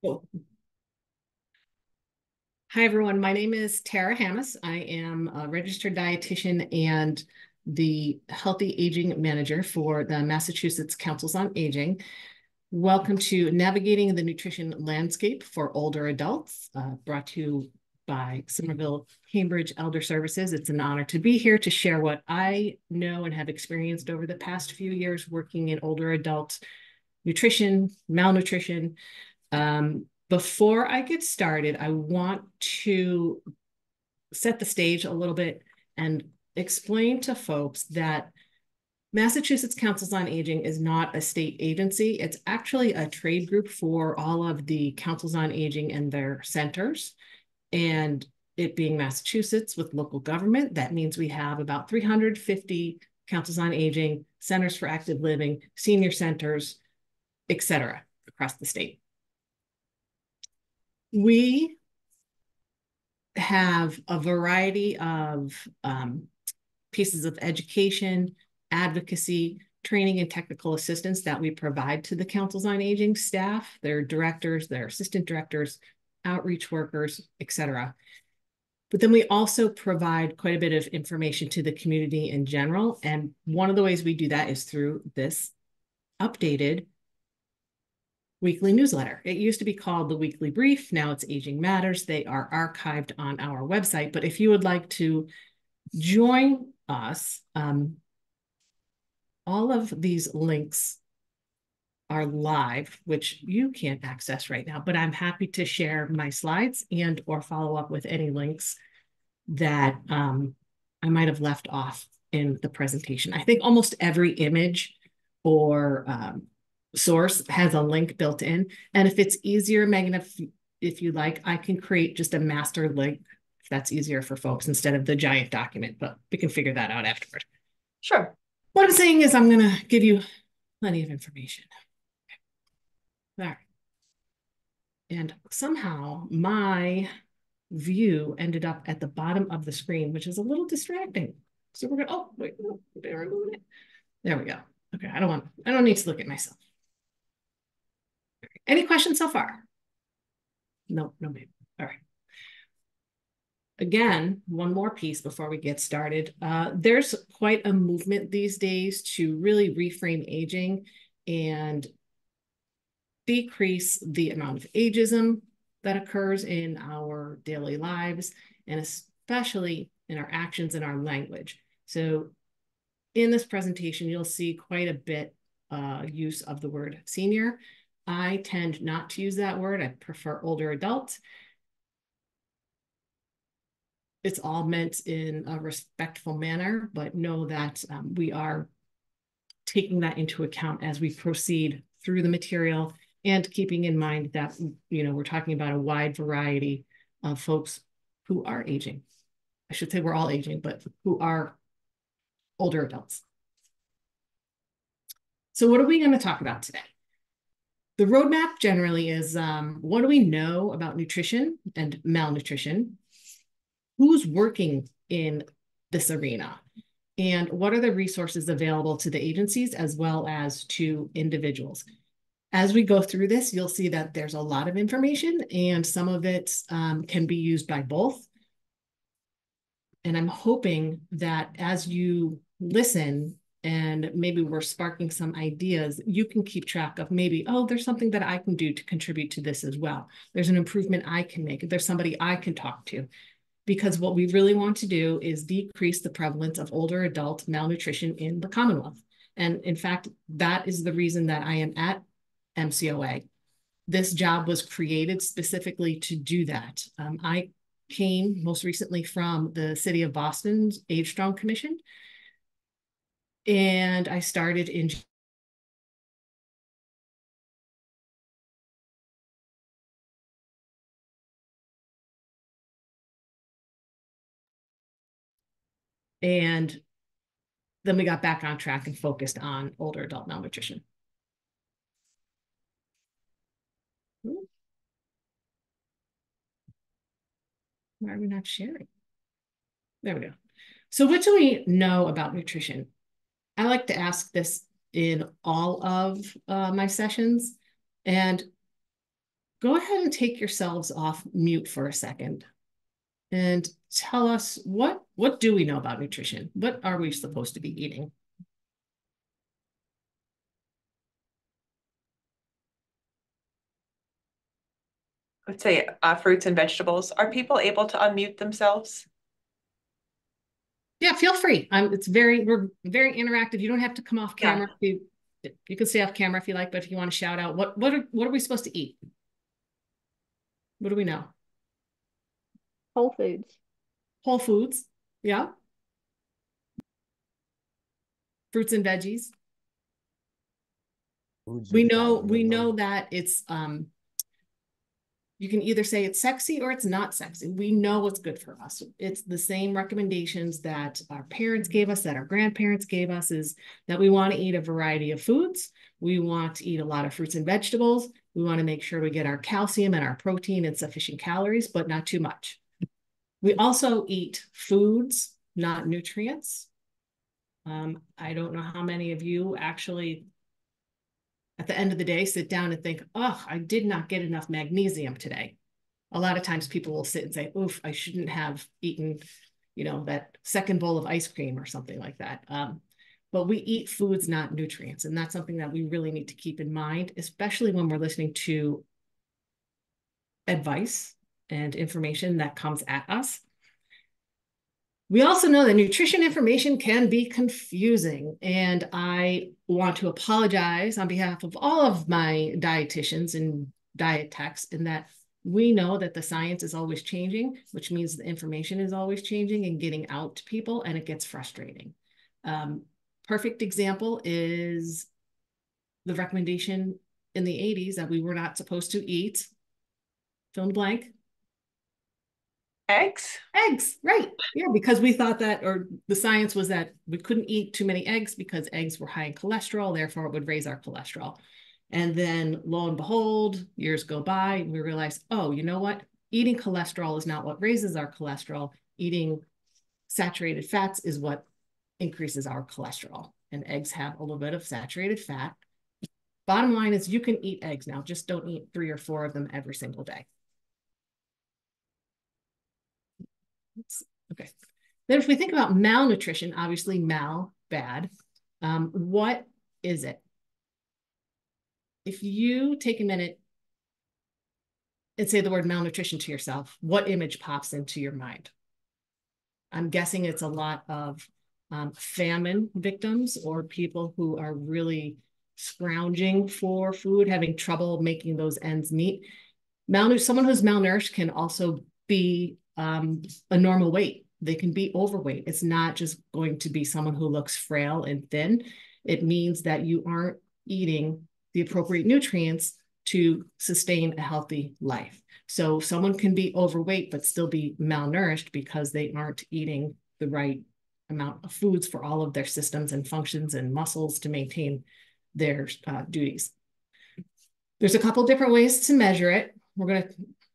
Cool. Hi, everyone. My name is Tara Hammis. I am a registered dietitian and the Healthy Aging Manager for the Massachusetts Councils on Aging. Welcome to Navigating the Nutrition Landscape for Older Adults, brought to you by Somerville-Cambridge Elder Services. It's an honor to be here to share what I know and have experienced over the past few years working in older adult nutrition, malnutrition. Before I get started, I want to set the stage a little bit and explain to folks that Massachusetts Councils on Aging is not a state agency. It's actually a trade group for all of the Councils on Aging and their centers. And it being Massachusetts with local government, that means we have about 350 Councils on Aging, centers for active living, senior centers, et cetera, across the state. We have a variety of pieces of education, advocacy, training, and technical assistance that we provide to the Councils on Aging staff, their directors, their assistant directors, outreach workers, et cetera. But then we also provide quite a bit of information to the community in general. And one of the ways we do that is through this updated weekly newsletter. It used to be called the Weekly Brief. Now it's Aging Matters. They are archived on our website. But if you would like to join us, all of these links are live, which you can't access right now, but I'm happy to share my slides and or follow up with any links that I might have left off in the presentation. I think almost every image or source has a link built in. And if it's easier, Megan, if you like, I can create just a master link if that's easier for folks instead of the giant document, but we can figure that out afterward. Sure. What I'm saying is I'm going to give you plenty of information. Okay. All right. And somehow my view ended up at the bottom of the screen, which is a little distracting. So we're going to, oh, wait, no, there we go. Okay, I don't need to look at myself. Any questions so far? No, maybe. All right. Again, one more piece before we get started. There's quite a movement these days to really reframe aging and decrease the amount of ageism that occurs in our daily lives, and especially in our actions and our language. So in this presentation, you'll see quite a bit use of the word senior. I tend not to use that word. I prefer older adult. It's all meant in a respectful manner, but know that we are taking that into account as we proceed through the material and keeping in mind that, we're talking about a wide variety of folks who are aging. I should say we're all aging, but who are older adults. So what are we going to talk about today? The roadmap generally is what do we know about nutrition and malnutrition? Who's working in this arena? And what are the resources available to the agencies as well as to individuals? As we go through this, you'll see that there's a lot of information and some of it can be used by both. And I'm hoping that as you listen and maybe we're sparking some ideas, you can keep track of maybe, oh, there's something that I can do to contribute to this as well. There's an improvement I can make. There's somebody I can talk to. Because what we really want to do is decrease the prevalence of older adult malnutrition in the Commonwealth. And in fact, that is the reason that I am at MCOA. This job was created specifically to do that. I came most recently from the City of Boston's Age Strong Commission, and I started in and then we got back on track and focused on older adult malnutrition. Why are we not sharing? There we go. So what do we know about nutrition? I like to ask this in all of my sessions, and go ahead and take yourselves off mute for a second and tell us what do we know about nutrition? What are we supposed to be eating? Let's say fruits and vegetables. Are people able to unmute themselves? Yeah, feel free. We're very interactive. You don't have to come off camera. Yeah. You can stay off camera if you like, but if you want to shout out, what are we supposed to eat? What do we know? Whole foods. Whole foods. Yeah. Fruits and veggies. We know that it's you can either say it's sexy or it's not sexy. We know what's good for us. It's the same recommendations that our parents gave us, that our grandparents gave us, is that we want to eat a variety of foods. We want to eat a lot of fruits and vegetables. We want to make sure we get our calcium and our protein and sufficient calories, but not too much. We also eat foods, not nutrients. I don't know how many of you actually, at the end of the day, sit down and think, oh, I did not get enough magnesium today. A lot of times people will sit and say, oof, I shouldn't have eaten, that second bowl of ice cream or something like that. But we eat foods, not nutrients. And that's something that we really need to keep in mind, especially when we're listening to advice and information that comes at us. We also know that nutrition information can be confusing, and I want to apologize on behalf of all of my dietitians and diet techs in that we know that the science is always changing, which means the information is always changing and getting out to people, and it gets frustrating. Perfect example is the recommendation in the 80s that we were not supposed to eat, fill in the blank. Eggs? Eggs, right. Yeah, because we thought that, or the science was that we couldn't eat too many eggs because eggs were high in cholesterol, therefore it would raise our cholesterol. And then lo and behold, years go by, we realize, oh, you know what? Eating cholesterol is not what raises our cholesterol. Eating saturated fats is what increases our cholesterol. And eggs have a little bit of saturated fat. Bottom line is you can eat eggs now, just don't eat 3 or 4 of them every single day. Okay. Then if we think about malnutrition, obviously bad. What is it? If you take a minute and say the word malnutrition to yourself, what image pops into your mind? I'm guessing it's a lot of famine victims or people who are really scrounging for food, having trouble making those ends meet. Someone who's malnourished can also be a normal weight. They can be overweight. It's not just going to be someone who looks frail and thin. It means that you aren't eating the appropriate nutrients to sustain a healthy life. So someone can be overweight but still be malnourished because they aren't eating the right amount of foods for all of their systems and functions and muscles to maintain their duties. There's a couple different ways to measure it.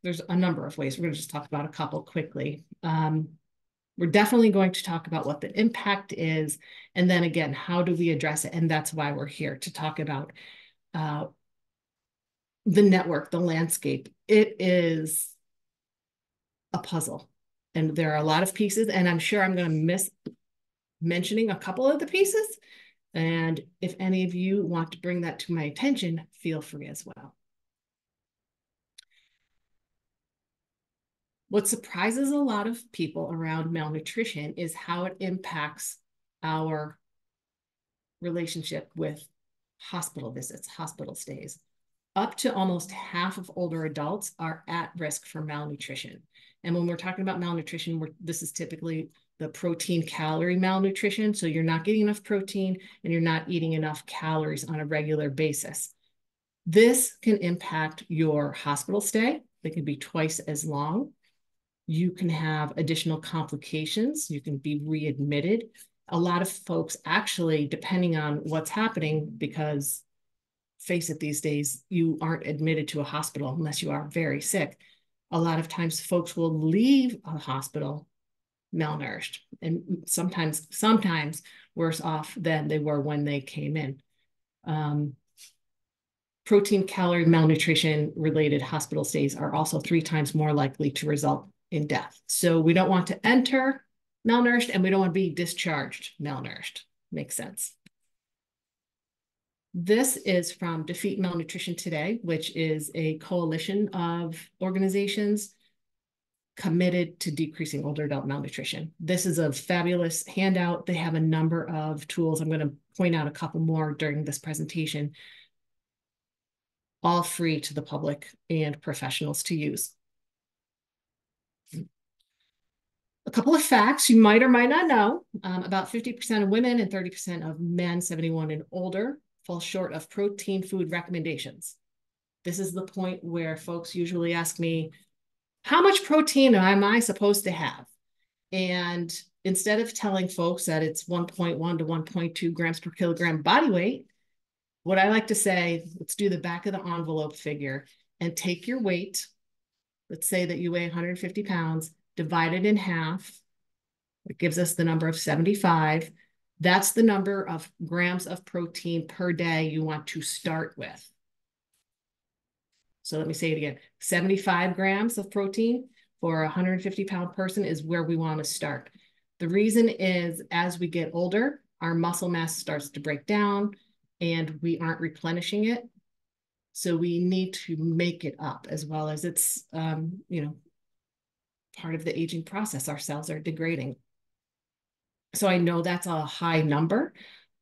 There's a number of ways. We're going to just talk about a couple quickly. We're definitely going to talk about what the impact is. And then again, how do we address it? And that's why we're here to talk about the network, the landscape. It is a puzzle. And there are a lot of pieces, and I'm sure I'm going to miss mentioning a couple of the pieces. And if any of you want to bring that to my attention, feel free as well. What surprises a lot of people around malnutrition is how it impacts our relationship with hospital visits, hospital stays. Up to almost half of older adults are at risk for malnutrition. And when we're talking about malnutrition, this is typically the protein calorie malnutrition. So you're not getting enough protein and you're not eating enough calories on a regular basis. This can impact your hospital stay. They can be twice as long. You can have additional complications. You can be readmitted. A lot of folks actually, depending on what's happening, because face it, these days, you aren't admitted to a hospital unless you are very sick. A lot of times folks will leave a hospital malnourished and sometimes worse off than they were when they came in. protein, calorie, malnutrition related hospital stays are also 3 times more likely to result in death. So we don't want to enter malnourished and we don't want to be discharged malnourished. Makes sense. This is from Defeat Malnutrition Today, which is a coalition of organizations committed to decreasing older adult malnutrition. This is a fabulous handout. They have a number of tools. I'm going to point out a couple more during this presentation, all free to the public and professionals to use. A couple of facts you might or might not know. About 50% of women and 30% of men 71 and older fall short of protein food recommendations. This is the point where folks usually ask me, how much protein am I supposed to have? And instead of telling folks that it's 1.1 to 1.2 grams per kilogram body weight, what I like to say, let's do the back of the envelope figure and take your weight. Let's say that you weigh 150 pounds, divide it in half. It gives us the number of 75. That's the number of grams of protein per day you want to start with. So let me say it again. 75 grams of protein for a 150-pound person is where we want to start. The reason is as we get older, our muscle mass starts to break down and we aren't replenishing it. So we need to make it up, as well as it's, you know, part of the aging process. Our cells are degrading. So I know that's a high number,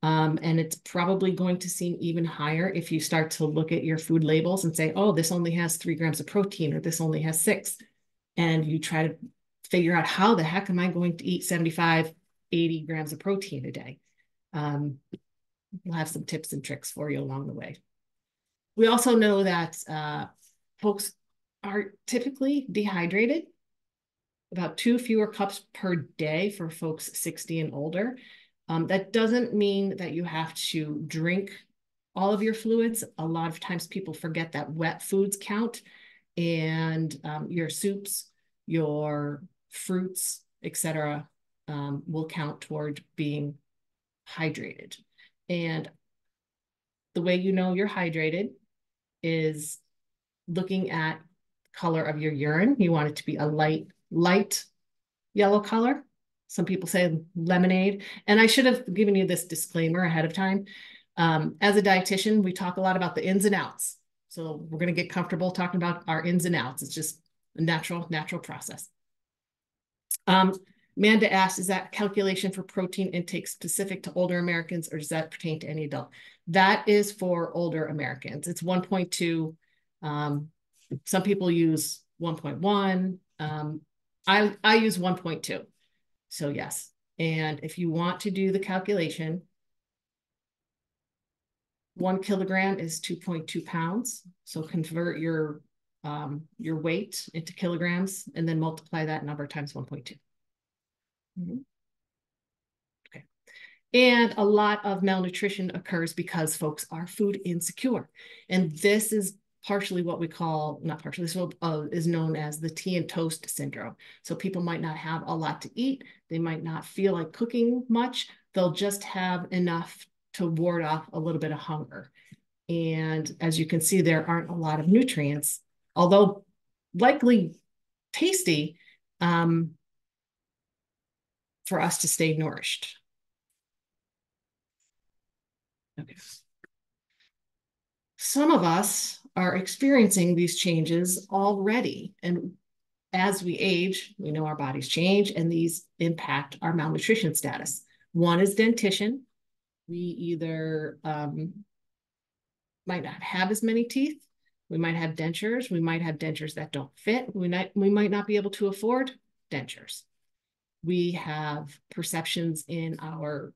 and it's probably going to seem even higher if you start to look at your food labels and say, oh, this only has 3 grams of protein, or this only has 6. And you try to figure out how the heck am I going to eat 75, 80 grams of protein a day? We'll have some tips and tricks for you along the way. We also know that folks are typically dehydrated, about 2 fewer cups per day for folks 60 and older. That doesn't mean that you have to drink all of your fluids. A lot of times people forget that wet foods count, and your soups, your fruits, etc., will count toward being hydrated. And the way you know you're hydrated is looking at color of your urine. You want it to be a light yellow color. Some people say lemonade. And I should have given you this disclaimer ahead of time. As a dietitian, we talk a lot about the ins and outs. So we're going to get comfortable talking about our ins and outs. It's just a natural process. Amanda asked, is that calculation for protein intake specific to older Americans, or does that pertain to any adult? That is for older Americans. It's 1.2. Some people use 1.1. I use 1.2. So yes. And if you want to do the calculation, 1 kilogram is 2.2 pounds. So convert your weight into kilograms and then multiply that number times 1.2. Okay. And a lot of malnutrition occurs because folks are food insecure. And this is partially what we call, not partially, this is known as the tea and toast syndrome. So people might not have a lot to eat. They might not feel like cooking much. They'll just have enough to ward off a little bit of hunger. And as you can see, there aren't a lot of nutrients, although likely tasty, for us to stay nourished. Okay. Some of us are experiencing these changes already. And as we age, we know our bodies change and these impact our malnutrition status. One is dentition. We either might not have as many teeth. We might have dentures. We might have dentures that don't fit. We might not be able to afford dentures. We have perceptions in our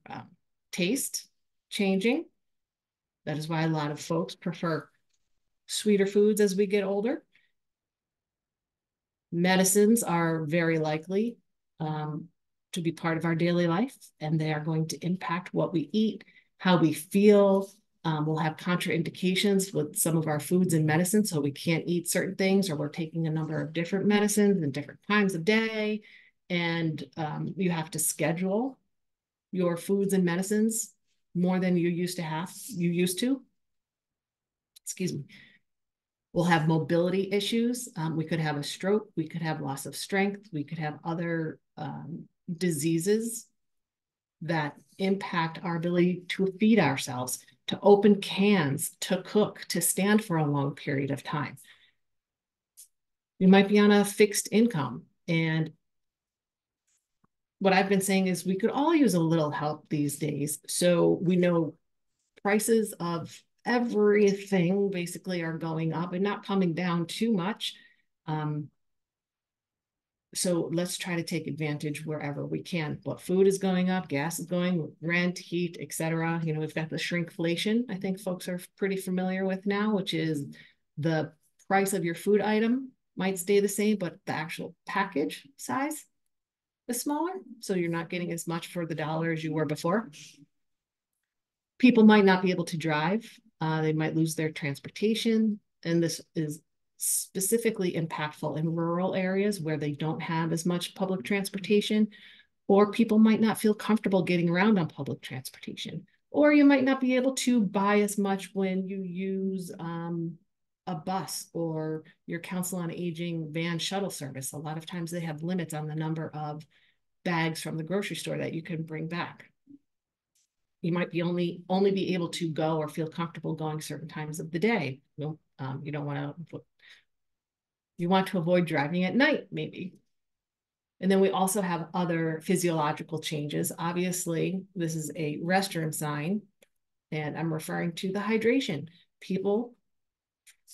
taste changing. That is why a lot of folks prefer sweeter foods as we get older. Medicines are very likely to be part of our daily life, and they are going to impact what we eat, how we feel. We'll have contraindications with some of our foods and medicines, so we can't eat certain things, or we're taking a number of different medicines in different times of day. And you have to schedule your foods and medicines more than you used to. excuse me, will have mobility issues. We could have a stroke. We could have loss of strength. We could have other diseases that impact our ability to feed ourselves, to open cans, to cook, to stand for a long period of time. You might be on a fixed income. And what I've been saying is we could all use a little help these days. So we know prices of everything basically are going up and not coming down too much. So let's try to take advantage wherever we can. But food is going up, gas is going, rent, heat, etc. You know, we've got the shrinkflation, I think folks are pretty familiar with now, which is the price of your food item might stay the same, but the actual package size is smaller. So you're not getting as much for the dollar as you were before. People might not be able to drive. They might lose their transportation. And this is specifically impactful in rural areas where they don't have as much public transportation, or people might not feel comfortable getting around on public transportation, or you might not be able to buy as much when you use a bus or your Council on Aging van shuttle service. A lot of times they have limits on the number of bags from the grocery store that you can bring back. You might be only be able to go or feel comfortable going certain times of the day. You don't want to. You want to avoid driving at night, maybe. And then we also have other physiological changes. Obviously, this is a restroom sign, and I'm referring to the hydration. People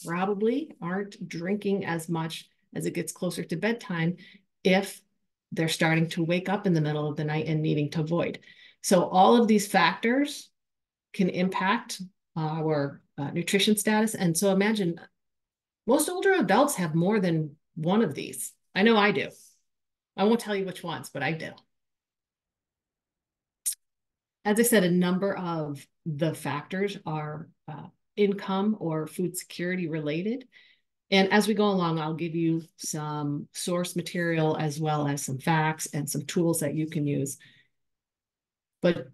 probably aren't drinking as much as it gets closer to bedtime if they're starting to wake up in the middle of the night and needing to void. So all of these factors can impact our nutrition status. And so imagine most older adults have more than one of these. I know I do. I won't tell you which ones, but I do. As I said, a number of the factors are income or food security related. And as we go along, I'll give you some source material as well as some facts and some tools that you can use. But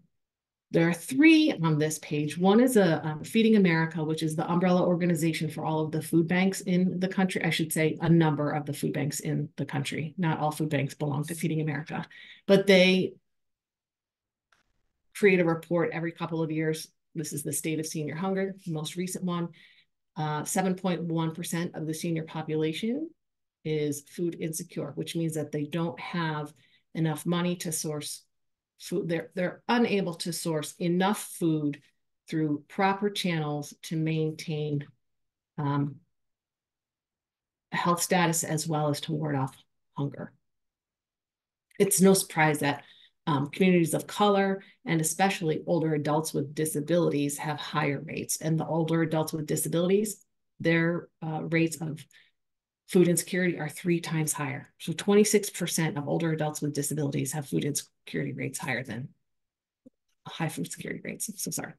there are three on this page. One is Feeding America, which is the umbrella organization for all of the food banks in the country. I should say a number of the food banks in the country. Not all food banks belong to Feeding America, but they create a report every couple of years. This is the state of senior hunger, the most recent one. 7.1% of the senior population is food insecure, which means that they don't have enough money to source food. They're unable to source enough food through proper channels to maintain health status as well as to ward off hunger. It's no surprise that communities of color and especially older adults with disabilities have higher rates. And the older adults with disabilities, their rates of food insecurity are 3 times higher. So 26% of older adults with disabilities have food insecurity rates higher than high food security rates. So sorry.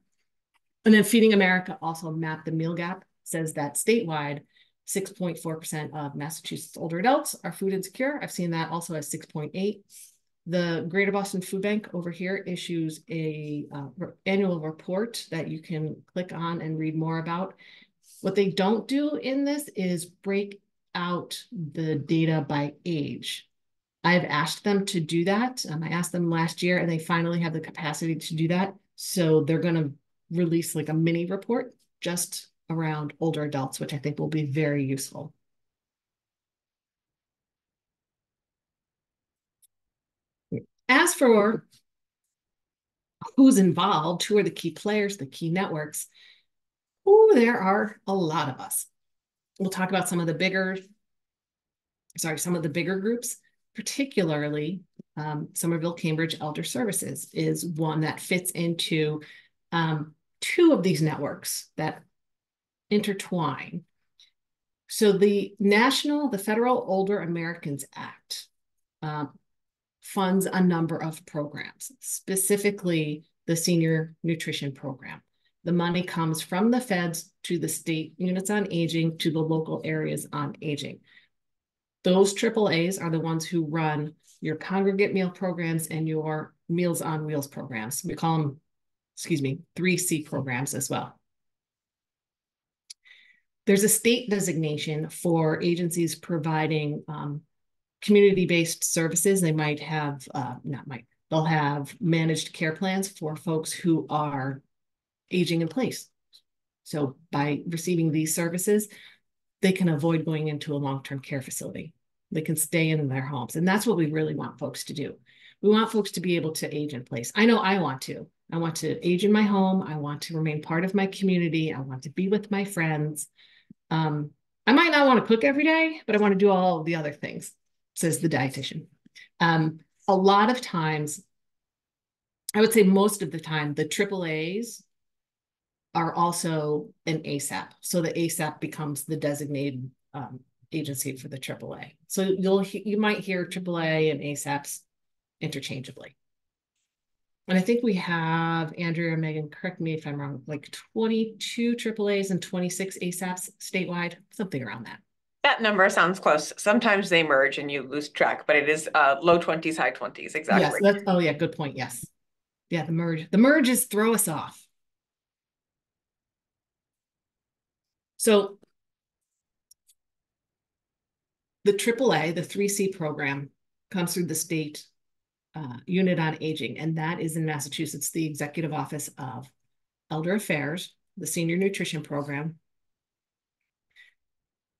And then Feeding America also mapped the meal gap, says that statewide, 6.4% of Massachusetts older adults are food insecure. I've seen that also as 6.8. The Greater Boston Food Bank over here issues a annual report that you can click on and read more about. What they don't do in this is break out the data by age. I've asked them to do that. I asked them last year and they finally have the capacity to do that. So they're going to release like a mini report just around older adults, which I think will be very useful. As for who's involved, who are the key players, the key networks, there are a lot of us. We'll talk about some of the bigger groups, particularly Somerville-Cambridge Elder Services is one that fits into 2 of these networks that intertwine. So the Federal Older Americans Act funds a number of programs, specifically the Senior Nutrition Program. The money comes from the feds to the state units on aging to the local areas on aging. Those AAAs are the ones who run your congregate meal programs and your Meals on Wheels programs. We call them, 3C programs as well. There's a state designation for agencies providing community-based services. They might have, they'll have managed care plans for folks who are aging in place. So by receiving these services, they can avoid going into a long-term care facility. They can stay in their homes. And that's what we really want folks to do. We want folks to be able to age in place. I know I want to. I want to age in my home. I want to remain part of my community. I want to be with my friends. I might not want to cook every day, but I want to do all of the other things, says the dietitian. A lot of times, I would say most of the time, the AAAs are also an ASAP. So the ASAP becomes the designated agency for the AAA. So you might hear AAA and ASAPs interchangeably. And I think we have, Andrea or Megan, correct me if I'm wrong, like 22 AAAs and 26 ASAPs statewide, something around that. That number sounds close. Sometimes they merge and you lose track, but it is low 20s, high 20s, exactly. Yes, oh yeah, good point, yes. Yeah, the merges throw us off. So the AAA, the 3C program, comes through the state unit on aging, and that is in Massachusetts, the Executive Office of Elder Affairs, the Senior Nutrition Program.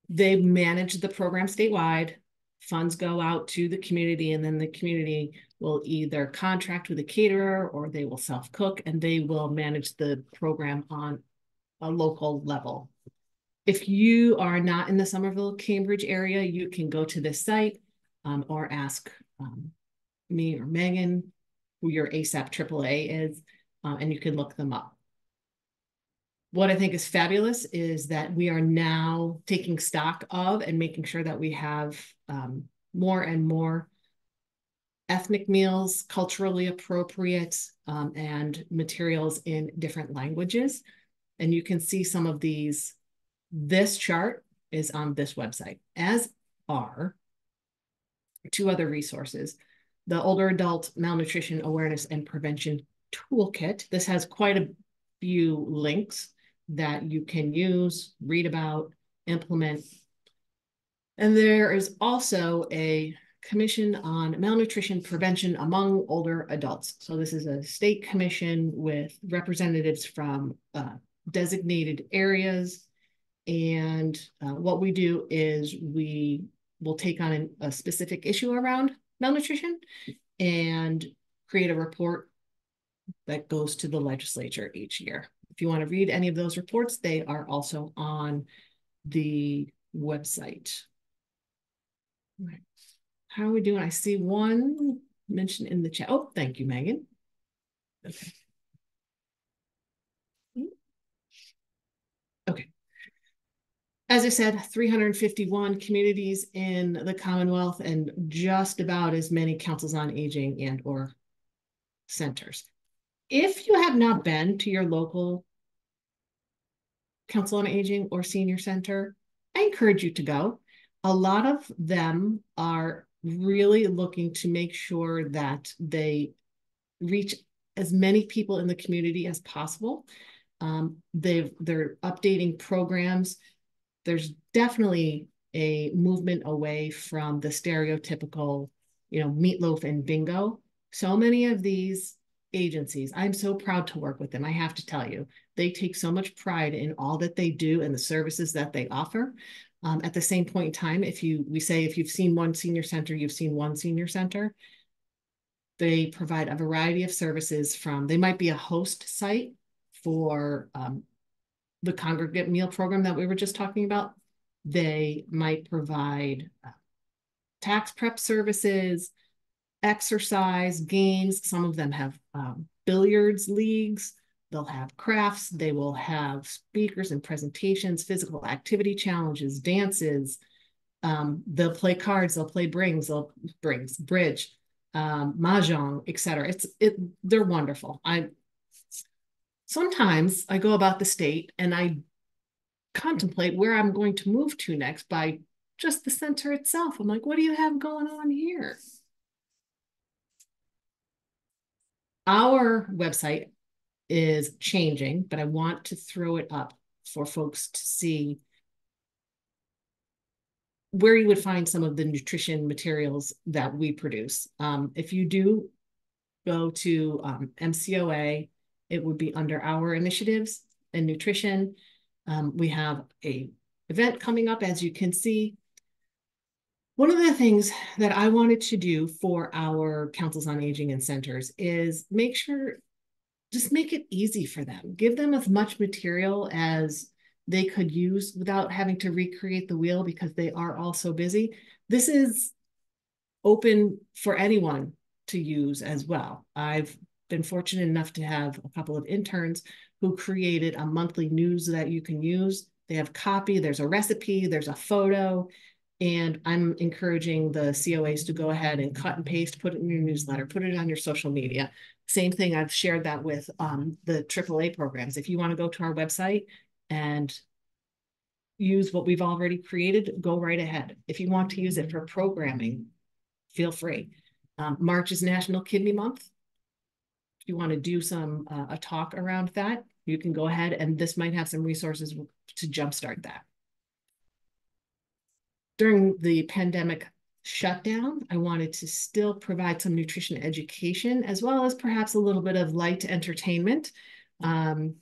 They manage the program statewide. Funds go out to the community, and then the community will either contract with a caterer or they will self-cook, and they will manage the program on a local level. If you are not in the Somerville-Cambridge area, you can go to this site or ask me or Megan who your ASAP AAA is, and you can look them up. What I think is fabulous is that we are now taking stock of and making sure that we have more and more ethnic meals, culturally appropriate, and materials in different languages. And you can see some of these. This chart is on this website, as are two other resources. The Older Adult Malnutrition Awareness and Prevention Toolkit. This has quite a few links that you can use, read about, implement. And there is also a Commission on Malnutrition Prevention Among Older Adults. So this is a state commission with representatives from designated areas. And what we do is we will take on a specific issue around malnutrition and create a report that goes to the legislature each year. If you want to read any of those reports, they are also on the website. Right. How are we doing? I see one mentioned in the chat. Oh, thank you, Megan. Okay. Okay. As I said, 351 communities in the Commonwealth and just about as many councils on aging and or centers. If you have not been to your local council on aging or senior center, I encourage you to go. A lot of them are really looking to make sure that they reach as many people in the community as possible. They're updating programs. There's definitely a movement away from the stereotypical, meatloaf and bingo. So many of these agencies, I'm so proud to work with them. I have to tell you, they take so much pride in all that they do and the services that they offer. At the same point in time, we say if you've seen one senior center, you've seen one senior center. They provide a variety of services they might be a host site for the congregate meal program that we were just talking about. They might provide tax prep services, exercise, games. Some of them have billiards leagues. They'll have crafts. They will have speakers and presentations, physical activity challenges, dances. They'll play cards. They'll play bridge, mahjong, etc. They're wonderful. Sometimes I go about the state and I contemplate where I'm going to move to next by just the center itself. I'm like, what do you have going on here? Our website is changing, but I want to throw it up for folks to see where you would find some of the nutrition materials that we produce. If you do go to MCOA, it would be under our initiatives and nutrition. We have a event coming up, as you can see. One of the things that I wanted to do for our councils on aging and centers is just make it easy for them. Give them as much material as they could use without having to recreate the wheel because they are all so busy. This is open for anyone to use as well. I've been fortunate enough to have a couple of interns who created a monthly news that you can use. They have copy, there's a recipe, there's a photo, and I'm encouraging the COAs to go ahead and cut and paste, put it in your newsletter, put it on your social media. Same thing, I've shared that with the AAA programs. If you want to go to our website and use what we've already created, go right ahead. If you want to use it for programming, feel free. March is National Kidney Month. If you want to do a talk around that, you can go ahead, and this might have some resources to jumpstart that. During the pandemic shutdown, I wanted to still provide some nutrition education as well as perhaps a little bit of light entertainment. So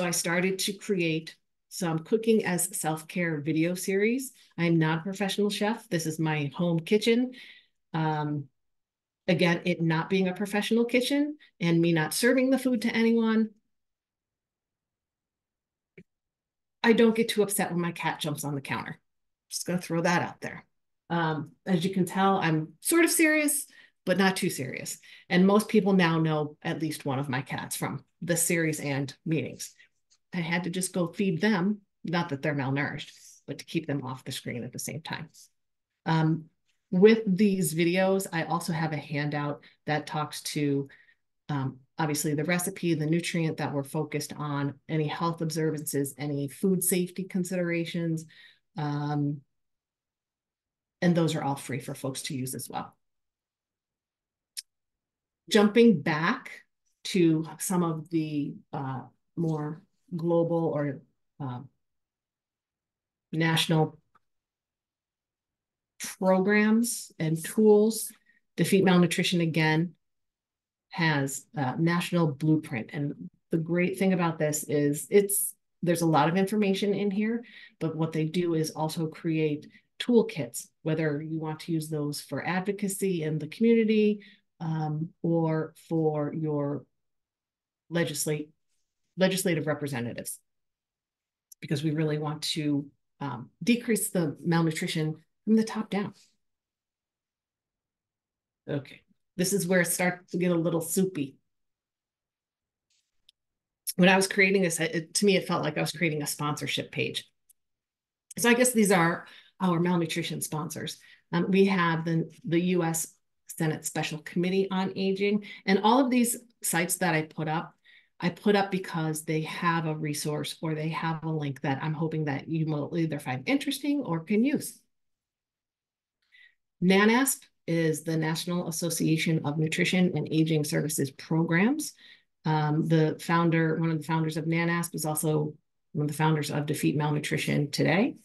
I started to create some cooking as self-care video series. I'm not a professional chef. This is my home kitchen. Again, it not being a professional kitchen and me not serving the food to anyone, I don't get too upset when my cat jumps on the counter. Just gonna throw that out there. As you can tell, I'm sort of serious, but not too serious. And most people now know at least one of my cats from the series and meetings. I had to just go feed them, not that they're malnourished, but to keep them off the screen at the same time. With these videos, I also have a handout that talks to obviously the recipe, the nutrient that we're focused on, any health observances, any food safety considerations, and those are all free for folks to use as well. Jumping back to some of the more global or national programs and tools, Defeat Malnutrition again has a national blueprint. And the great thing about this is there's a lot of information in here, but what they do is also create toolkits, whether you want to use those for advocacy in the community or for your legislative representatives, because we really want to decrease the malnutrition from the top down. Okay, this is where it starts to get a little soupy. When I was creating this, to me, it felt like I was creating a sponsorship page. So I guess these are our malnutrition sponsors. We have the U.S. Senate Special Committee on Aging, and all of these sites that I put up because they have a resource or they have a link that I'm hoping that you will either find interesting or can use. NANASP is the National Association of Nutrition and Aging Services Programs. One of the founders of NANASP is also one of the founders of Defeat Malnutrition Today,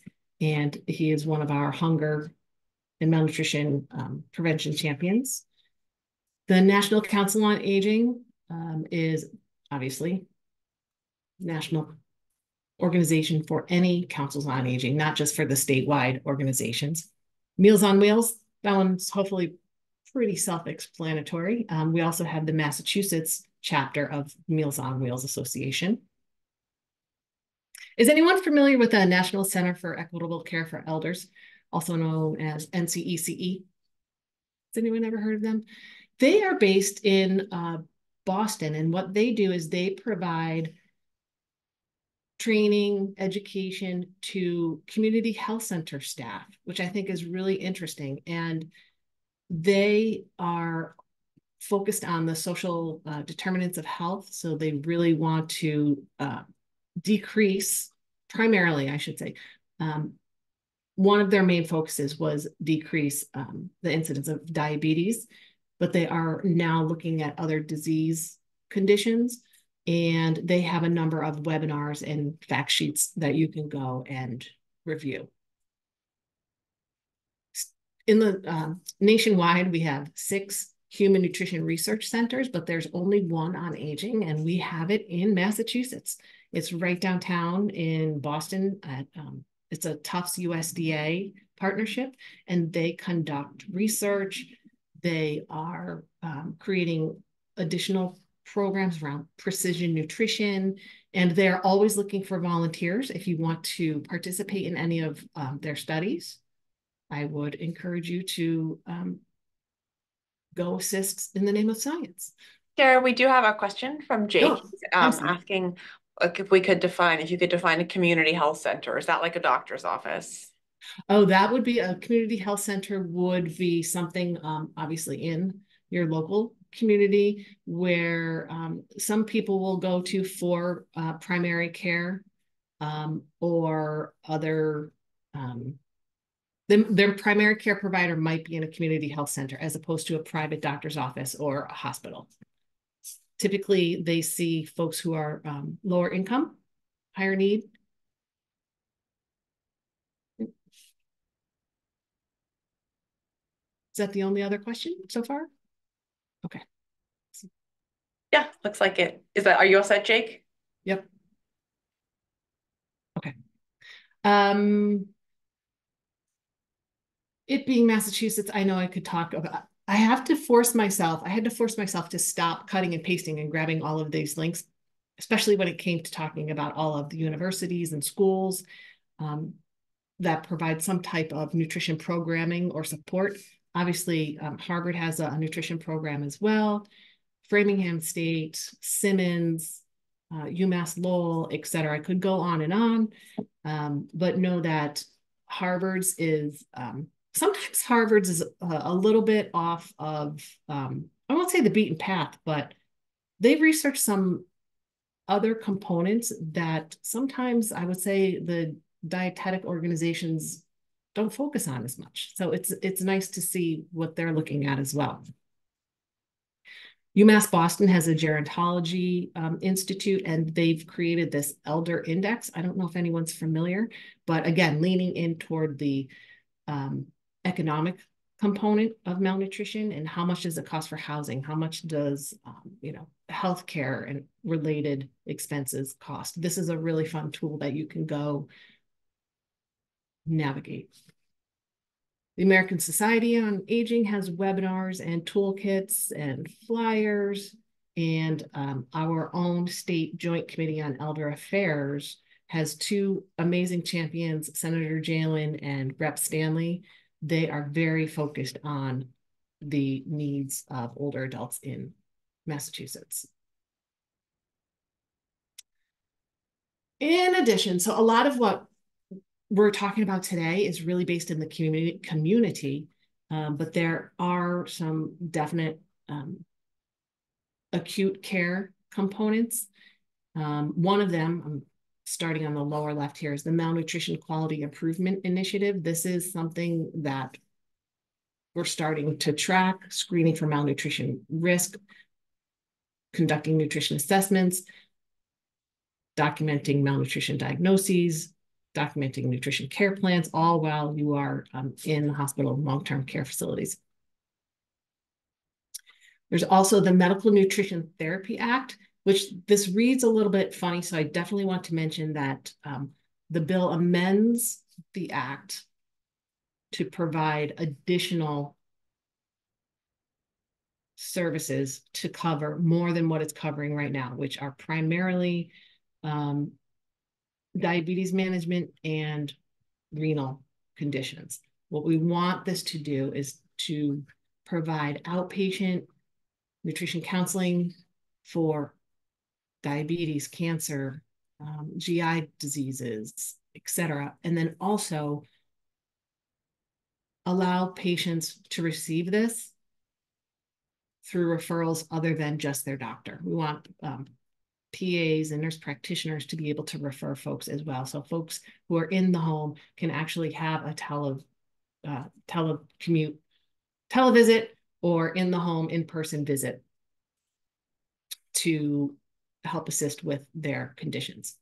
and he is one of our hunger and malnutrition prevention champions. The National Council on Aging is obviously national organization for any councils on aging, not just for the statewide organizations. Meals on Wheels, that one's hopefully pretty self-explanatory. We also have the Massachusetts chapter of Meals on Wheels Association. Is anyone familiar with the National Center for Equitable Care for Elders, also known as NCECE? Has anyone ever heard of them? They are based in Boston, and what they do is they provide training, education to community health center staff, which I think is really interesting. And they are focused on the social determinants of health. So they really want to decrease, primarily, I should say, one of their main focuses was decrease the incidence of diabetes, but they are now looking at other disease conditions, and they have a number of webinars and fact sheets that you can go and review. in the nationwide, we have 6 human nutrition research centers, but there's only one on aging, and we have it in Massachusetts. It's right downtown in Boston. It's a Tufts USDA partnership, and they conduct research. They are creating additional programs around precision nutrition, and they're always looking for volunteers. If you want to participate in any of their studies, I would encourage you to go assist in the name of science. Sarah, we do have a question from Jake. Oh, asking like if you could define a community health center. Is that like a doctor's office? Oh, that would be a community health center, would be something obviously in your local community where some people will go to for primary care or other their primary care provider might be in a community health center as opposed to a private doctor's office or a hospital. Typically, they see folks who are lower income, higher need. Is that the only other question so far? Okay. Yeah, looks like it. Are you all set, Jake? Yep. Okay. It being Massachusetts, I know I could talk about, I had to force myself to stop cutting and pasting and grabbing all of these links, especially when it came to talking about all of the universities and schools that provide some type of nutrition programming or support. Obviously, Harvard has a nutrition program as well. Framingham State, Simmons, UMass Lowell, et cetera. I could go on and on, but know that Harvard's is, sometimes Harvard's is a little bit off of, I won't say the beaten path, but they've researched some other components that sometimes I would say the dietetic organizations don't focus on as much. So it's nice to see what they're looking at as well. UMass Boston has a gerontology institute, and they've created this elder index. I don't know if anyone's familiar, but again, leaning in toward the economic component of malnutrition and how much does it cost for housing? How much does, healthcare and related expenses cost? This is a really fun tool that you can go navigate. The American Society on Aging has webinars and toolkits and flyers, and our own state joint committee on elder affairs has 2 amazing champions, Senator Jalen and Rep Stanley. They are very focused on the needs of older adults in Massachusetts. In addition, so a lot of what we're talking about today is really based in the community, but there are some definite acute care components. One of them, I'm starting on the lower left here, is the Malnutrition Quality Improvement Initiative. This is something that we're starting to track: screening for malnutrition risk, conducting nutrition assessments, documenting malnutrition diagnoses, documenting nutrition care plans, all while you are in the hospital and long-term care facilities. There's also the Medical Nutrition Therapy Act, which this reads a little bit funny, so I definitely want to mention that the bill amends the act to provide additional services to cover more than what it's covering right now, which are primarily diabetes management and renal conditions. What we want this to do is to provide outpatient nutrition counseling for diabetes, cancer, GI diseases, et cetera, and then also allow patients to receive this through referrals other than just their doctor. We want PAs and nurse practitioners to be able to refer folks as well. So folks who are in the home can actually have a televisit or in the home in-person visit to help assist with their conditions.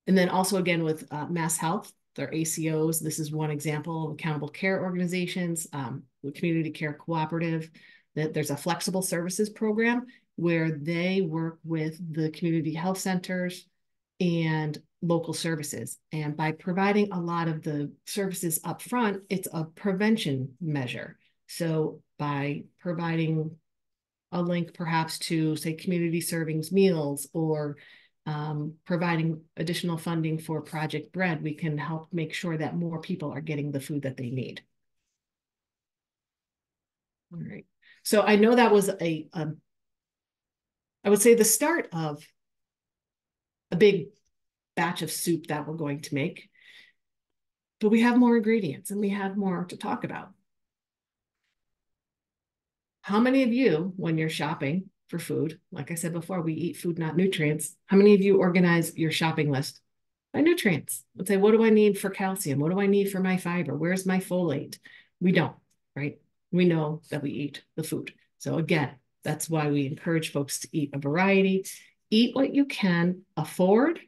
And then also again with Mass Health, their ACOs. This is one example of accountable care organizations, the Community Care Cooperative, that there's a flexible services program where they work with the community health centers and local services. And by providing a lot of the services up front, it's a prevention measure. So by providing a link perhaps to, say, community servings meals, or providing additional funding for Project Bread, we can help make sure that more people are getting the food that they need. All right. So I know that was I would say the start of a big batch of soup that we're going to make, but we have more ingredients and we have more to talk about. How many of you, when you're shopping for food, like I said before, we eat food, not nutrients. How many of you organize your shopping list by nutrients? Let's say, what do I need for calcium? What do I need for my fiber? Where's my folate? We don't, right? We know that we eat the food. So again, that's why we encourage folks to eat a variety. Eat what you can afford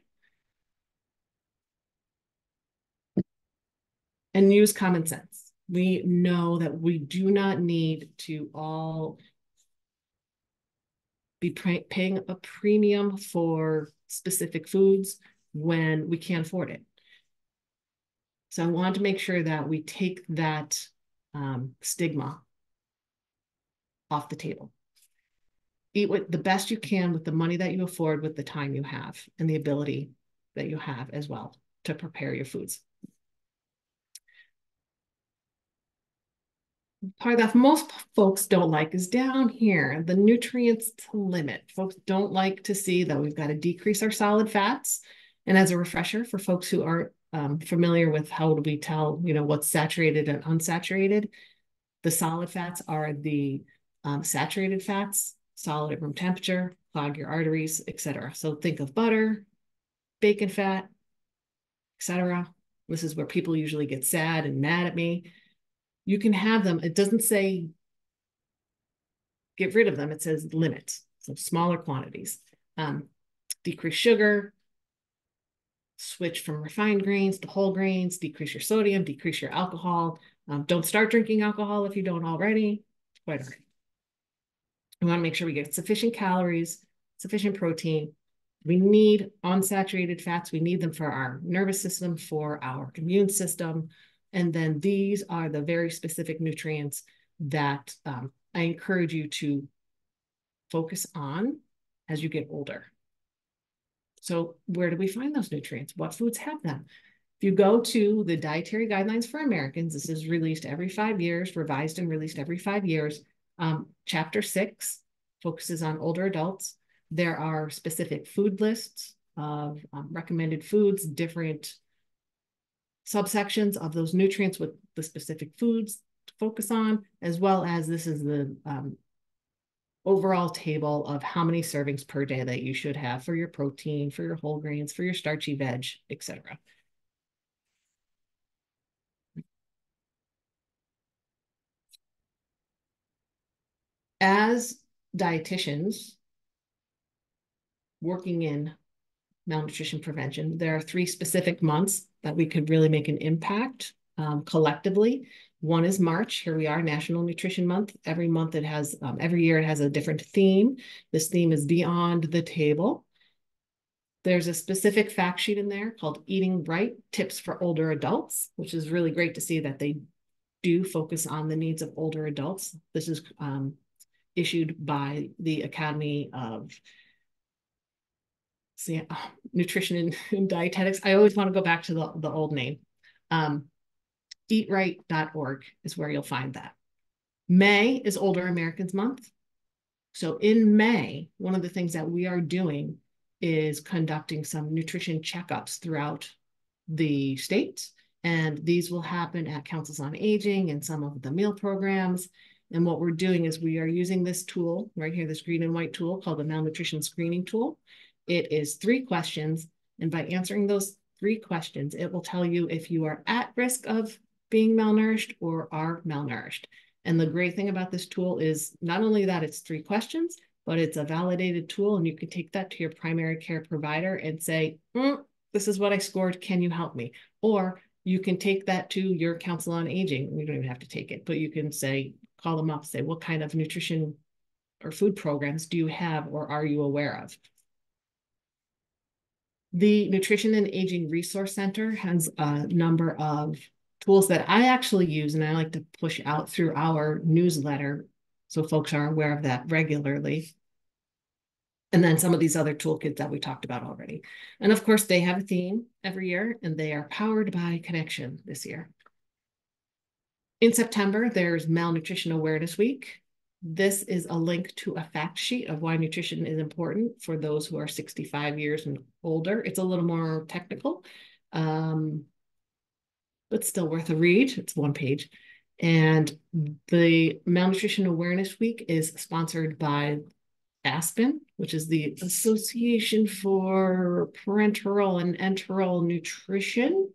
and use common sense. We know that we do not need to all be paying a premium for specific foods when we can't afford it. So I want to make sure that we take that stigma off the table. Eat what the best you can with the money that you afford, with the time you have, and the ability that you have as well to prepare your foods. Part that most folks don't like is down here, the nutrients to limit. Folks don't like to see that we've got to decrease our solid fats. And as a refresher for folks who aren't familiar with how do we tell, what's saturated and unsaturated, the solid fats are the saturated fats, solid at room temperature, clog your arteries, etc. So think of butter, bacon fat, etc. This is where people usually get sad and mad at me. You can have them. It doesn't say get rid of them. It says limit, so smaller quantities. Decrease sugar, switch from refined grains to whole grains, decrease your sodium, decrease your alcohol. Don't start drinking alcohol if you don't already. Quite all right. We want to make sure we get sufficient calories, sufficient protein. We need unsaturated fats. We need them for our nervous system, for our immune system. And then these are the very specific nutrients that I encourage you to focus on as you get older. So where do we find those nutrients? What foods have them? If you go to the Dietary Guidelines for Americans, this is released every 5 years, revised and released every 5 years. Chapter 6 focuses on older adults. There are specific food lists of recommended foods, different subsections of those nutrients with the specific foods to focus on, as well as this is the overall table of how many servings per day that you should have for your protein, for your whole grains, for your starchy veg, etc. As dietitians working in malnutrition prevention, there are 3 specific months that we could really make an impact collectively. One is March. Here we are, National Nutrition Month. Every month it has, every year it has a different theme. This theme is Beyond the Table. There's a specific fact sheet in there called Eating Right, Tips for Older Adults, which is really great to see that they do focus on the needs of older adults. This is issued by the Academy of Nutrition and Dietetics. I always want to go back to the old name. Eatright.org is where you'll find that. May is Older Americans Month. So in May, one of the things that we are doing is conducting some nutrition checkups throughout the state. And these will happen at Councils on Aging and some of the meal programs. And what we're doing is we are using this tool right here, this green and white tool called the Malnutrition Screening Tool. It is 3 questions. And by answering those 3 questions, it will tell you if you are at risk of being malnourished or are malnourished. And the great thing about this tool is not only that it's 3 questions, but it's a validated tool, and you can take that to your primary care provider and say, this is what I scored, can you help me? Or you can take that to your council on aging. You don't even have to take it, but you can say, call them up, say, what kind of nutrition or food programs do you have or are you aware of? The Nutrition and Aging Resource Center has a number of tools that I actually use, and I like to push out through our newsletter so folks are aware of that regularly. And then some of these other toolkits that we talked about already. And of course, they have a theme every year, and they are powered by Connection this year. In September, there's Malnutrition Awareness Week. This is a link to a fact sheet of why nutrition is important for those who are 65 years and older. It's a little more technical, but still worth a read. It's one page. And the Malnutrition Awareness Week is sponsored by ASPEN, which is the Association for Parenteral and Enteral Nutrition.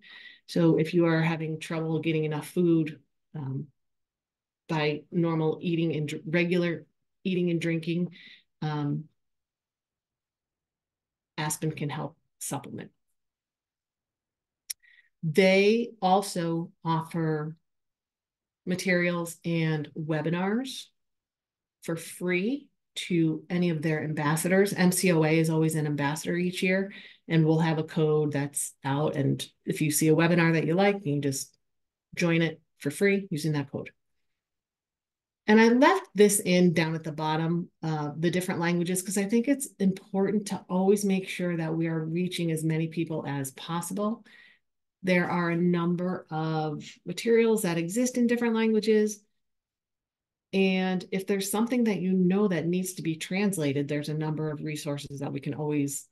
So if you are having trouble getting enough food by normal eating and regular eating and drinking, ASPEN can help supplement. They also offer materials and webinars for free to any of their ambassadors. MCOA is always an ambassador each year, and we'll have a code that's out. And if you see a webinar that you like, you can just join it for free using that code. And I left this in down at the bottom, the different languages, because I think it's important to always make sure that we are reaching as many people as possible. There are a number of materials that exist in different languages. And if there's something that you know that needs to be translated, there's a number of resources that we can always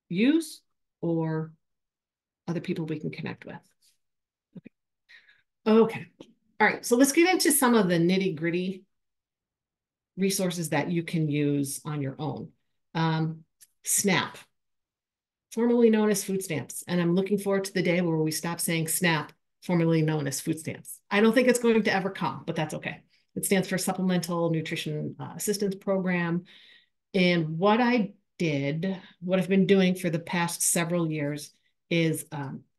use, or other people we can connect with. Okay. All right, so let's get into some of the nitty-gritty resources that you can use on your own. SNAP, formerly known as food stamps. And I'm looking forward to the day where we stop saying SNAP, formerly known as food stamps. I don't think it's going to ever come, but that's okay. It stands for Supplemental Nutrition Assistance Program. And what I've been doing for the past several years is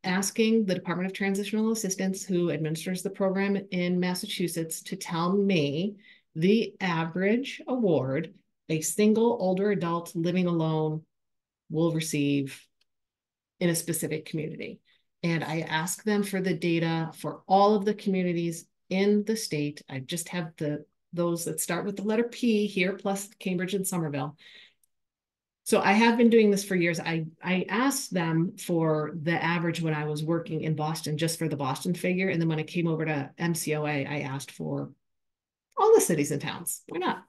asking the Department of Transitional Assistance, who administers the program in Massachusetts, to tell me the average award a single older adult living alone will receive in a specific community. And I ask them for the data for all of the communities in the state. I just have those that start with the letter P here, plus Cambridge and Somerville. So I have been doing this for years. I asked them for the average when I was working in Boston, just for the Boston figure. And then when I came over to MCOA, I asked for all the cities and towns. Why not?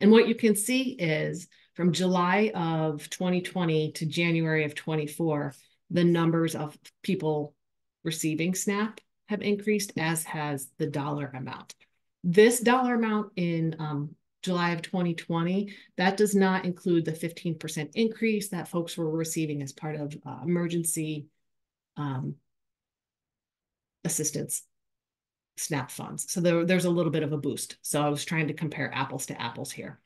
And what you can see is from July of 2020 to January of 24, the numbers of people receiving SNAP have increased, as has the dollar amount. This dollar amount in July of 2020, that does not include the 15% increase that folks were receiving as part of emergency assistance SNAP funds. So there's a little bit of a boost. So I was trying to compare apples to apples here.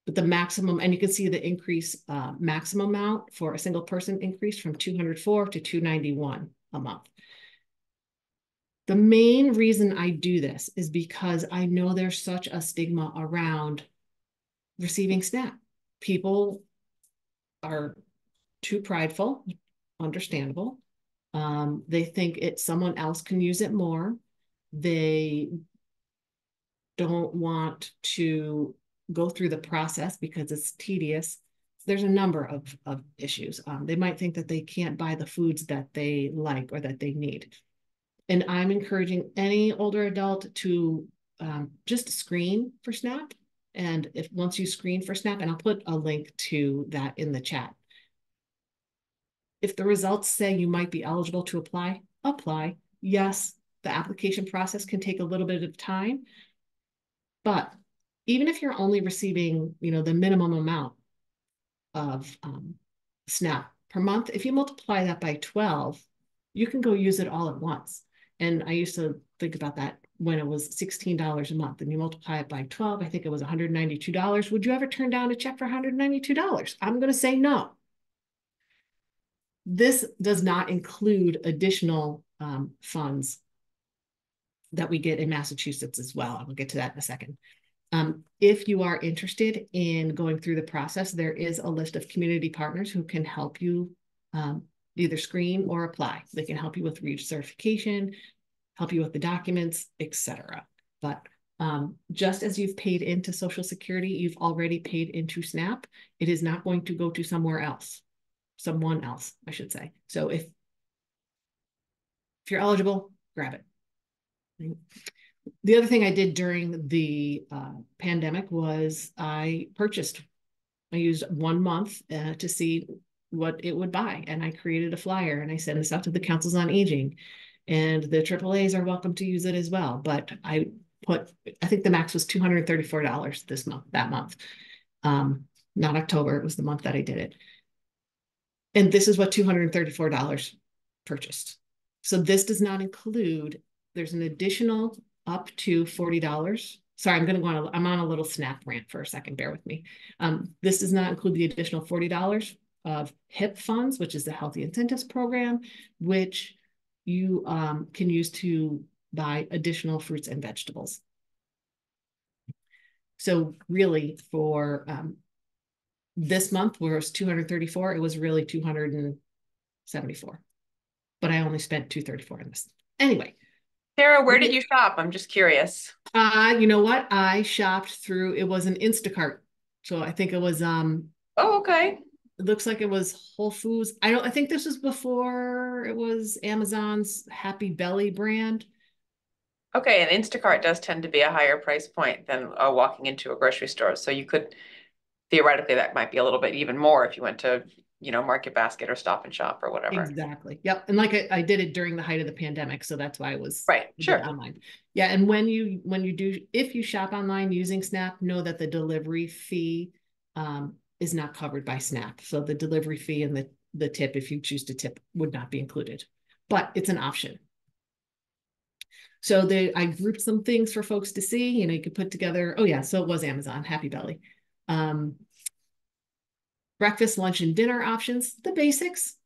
But the maximum, and you can see the increase, maximum amount for a single person increased from 204 to 291 a month. The main reason I do this is because I know there's such a stigma around receiving SNAP. People are too prideful, understandable. They think someone else can use it more. They don't want to go through the process because it's tedious. There's a number of issues. They might think that they can't buy the foods that they like or that they need. And I'm encouraging any older adult to just screen for SNAP. And once you screen for SNAP, and I'll put a link to that in the chat. If the results say you might be eligible to apply, apply. Yes, the application process can take a little bit of time, but even if you're only receiving, the minimum amount of SNAP per month, if you multiply that by 12, you can go use it all at once. And I used to think about that when it was $16 a month, and you multiply it by 12, I think it was $192. Would you ever turn down a check for $192? I'm going to say no. This does not include additional funds that we get in Massachusetts as well. I'll get to that in a second. If you are interested in going through the process, there is a list of community partners who can help you either screen or apply. They can help you with recertification, help you with the documents, etc. But just as you've paid into Social Security, you've already paid into SNAP. It is not going to go to someone else, I should say. So if you're eligible, grab it. The other thing I did during the pandemic was I used 1 month to see what it would buy. And I created a flyer and I sent this out to the councils on aging, and the AAAs are welcome to use it as well. But I think the max was $234 that month. Not October, it was the month that I did it. And this is what $234 purchased. So this does not include, there's an additional up to $40. Sorry, I'm on a little SNAP rant for a second, bear with me. This does not include the additional $40 of HIP funds, which is the Healthy Incentives Program, which you can use to buy additional fruits and vegetables. So really for this month, where it was $234, it was really $274. But I only spent $234 on this. Anyway. Sarah, where did you shop? I'm just curious. You know what? I shopped through, it was an Instacart. So I think it was oh, okay. It looks like it was Whole Foods. I think this was before it was Amazon's Happy Belly brand. Okay, and Instacart does tend to be a higher price point than walking into a grocery store. So you could, theoretically, that might be a little bit even more if you went to, Market Basket or Stop and Shop or whatever. Exactly. Yep. And like I did it during the height of the pandemic. So that's why I was right. Sure. Online. Yeah. And if you shop online using SNAP, know that the delivery fee is not covered by SNAP. So the delivery fee and the tip, if you choose to tip, would not be included, but it's an option. So I grouped some things for folks to see, you could put together. Oh yeah. So it was Amazon, Happy Belly. Breakfast, lunch, and dinner options, the basics,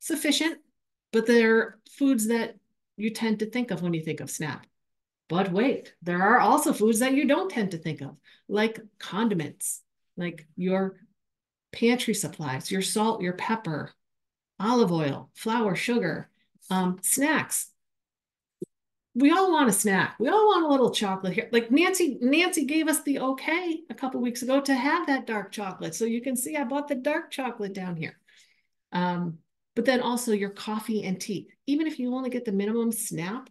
sufficient, but they're foods that you tend to think of when you think of SNAP. But wait, there are also foods that you don't tend to think of, like condiments, like your pantry supplies, your salt, your pepper, olive oil, flour, sugar, snacks. We all want a snack. We all want a little chocolate here. Like Nancy gave us the okay a couple weeks ago to have that dark chocolate. So you can see I bought the dark chocolate down here. But then also your coffee and tea. Even if you only get the minimum SNAP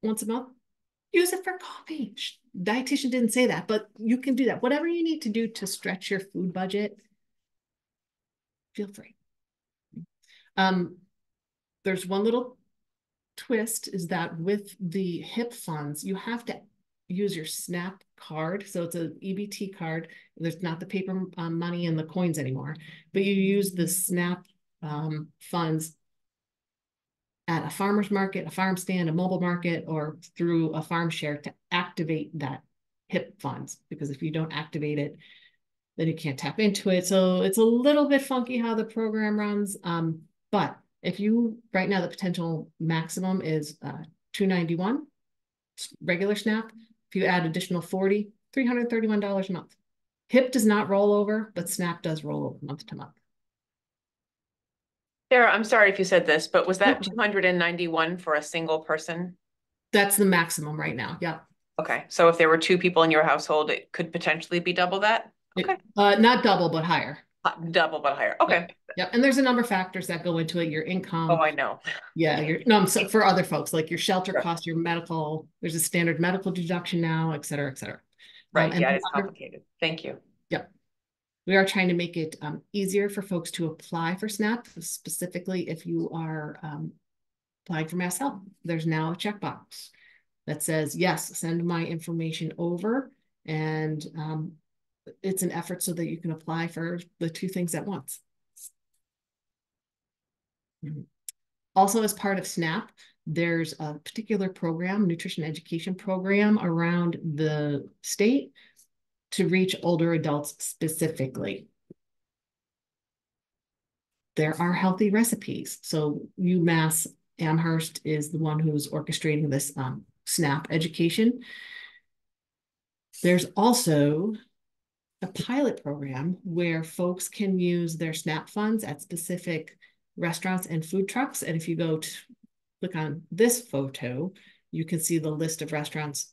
once a month, use it for coffee. Dietitian didn't say that, but you can do that. Whatever you need to do to stretch your food budget, feel free. There's one little twist, is that with the HIP funds, you have to use your SNAP card. So it's an EBT card. There's not the paper money and the coins anymore, but you use the SNAP funds at a farmer's market, a farm stand, a mobile market, or through a farm share to activate that HIP funds. Because if you don't activate it, then you can't tap into it. So it's a little bit funky how the program runs. But if you, right now, the potential maximum is $291, regular SNAP. If you add additional 40, $331 a month. HIP does not roll over, but SNAP does roll over month to month. Sarah, I'm sorry if you said this, but was that 291 for a single person? That's the maximum right now. Yeah. Okay. So if there were 2 people in your household, it could potentially be double that? Okay. Not double, but higher. Double, but higher. Okay. Yep. And there's a number of factors that go into it. Your income. Oh, I know. Yeah. So for other folks, like your shelter cost, your medical, there's a standard medical deduction now, et cetera, et cetera. Right. Yeah, it's complicated. Thank you. Yep. We are trying to make it easier for folks to apply for SNAP, specifically if you are applying for Mass Health. There's now a checkbox that says, yes, send my information over. And it's an effort so that you can apply for the 2 things at once. Also, as part of SNAP, there's a particular program, nutrition education program around the state to reach older adults specifically. there are healthy recipes. So UMass Amherst is the one who's orchestrating this SNAP education. There's also a pilot program where folks can use their SNAP funds at specific restaurants and food trucks. And if you go to click on this photo, you can see the list of restaurants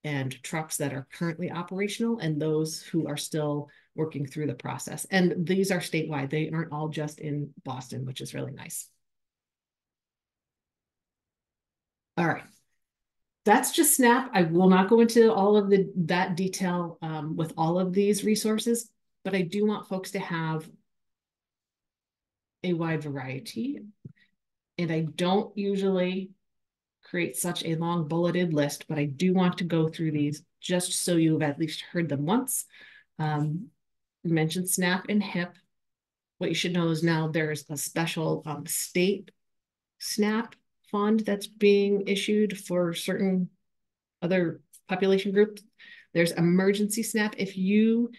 and trucks that are currently operational and those who are still working through the process. And these are statewide. They aren't all just in Boston, which is really nice. All right. That's just SNAP. I will not go into all of that detail with all of these resources, but I do want folks to have a wide variety. And I don't usually create such a long bulleted list, but I do want to go through these just so you've at least heard them once. We mentioned SNAP and HIP. What you should know is now there's a special state SNAP fund that's being issued for certain other population groups. There's emergency SNAP. If you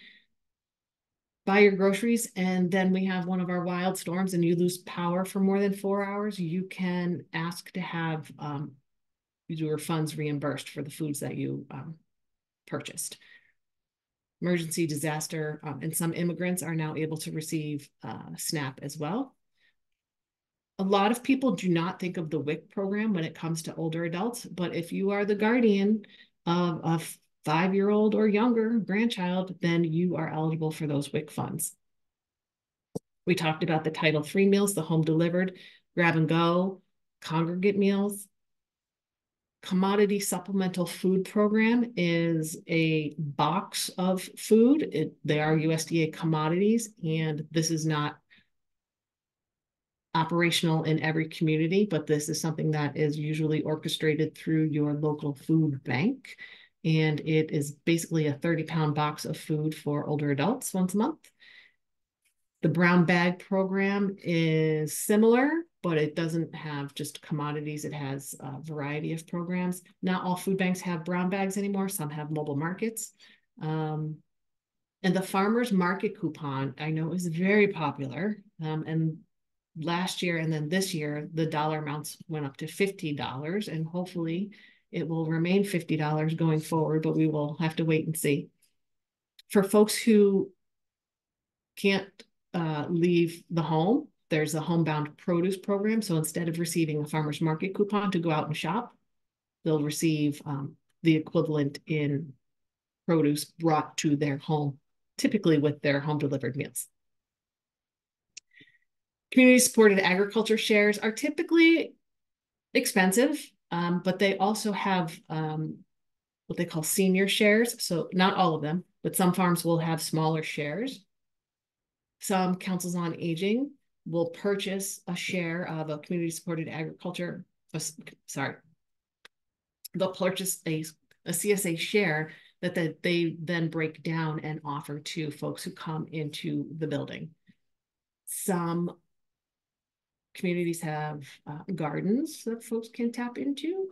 buy your groceries and then we have one of our wild storms and you lose power for more than 4 hours, you can ask to have your funds reimbursed for the foods that you purchased. Emergency disaster, and some immigrants are now able to receive SNAP as well. A lot of people do not think of the WIC program when it comes to older adults, but if you are the guardian of a 5-year-old or younger grandchild, then you are eligible for those WIC funds. We talked about the Title III meals, the home delivered, grab and go, congregate meals. Commodity supplemental food program is a box of food. They are USDA commodities, and this is not operational in every community, but this is something that is usually orchestrated through your local food bank. And it is basically a 30-pound box of food for older adults once a month. The brown bag program is similar, but it doesn't have just commodities. It has a variety of programs. Not all food banks have brown bags anymore. Some have mobile markets. And the farmer's market coupon, I know, is very popular. And last year and then this year, the dollar amounts went up to $50, and hopefully it will remain $50 going forward, but we will have to wait and see. For folks who can't leave the home, there's a homebound produce program. So instead of receiving a farmer's market coupon to go out and shop, they'll receive the equivalent in produce brought to their home, typically with their home delivered meals. Community supported agriculture shares are typically expensive, but they also have what they call senior shares. So not all of them, but some farms will have smaller shares. Some councils on aging will purchase a share of a community supported agriculture. They'll purchase a CSA share that they then break down and offer to folks who come into the building. Some communities have gardens that folks can tap into.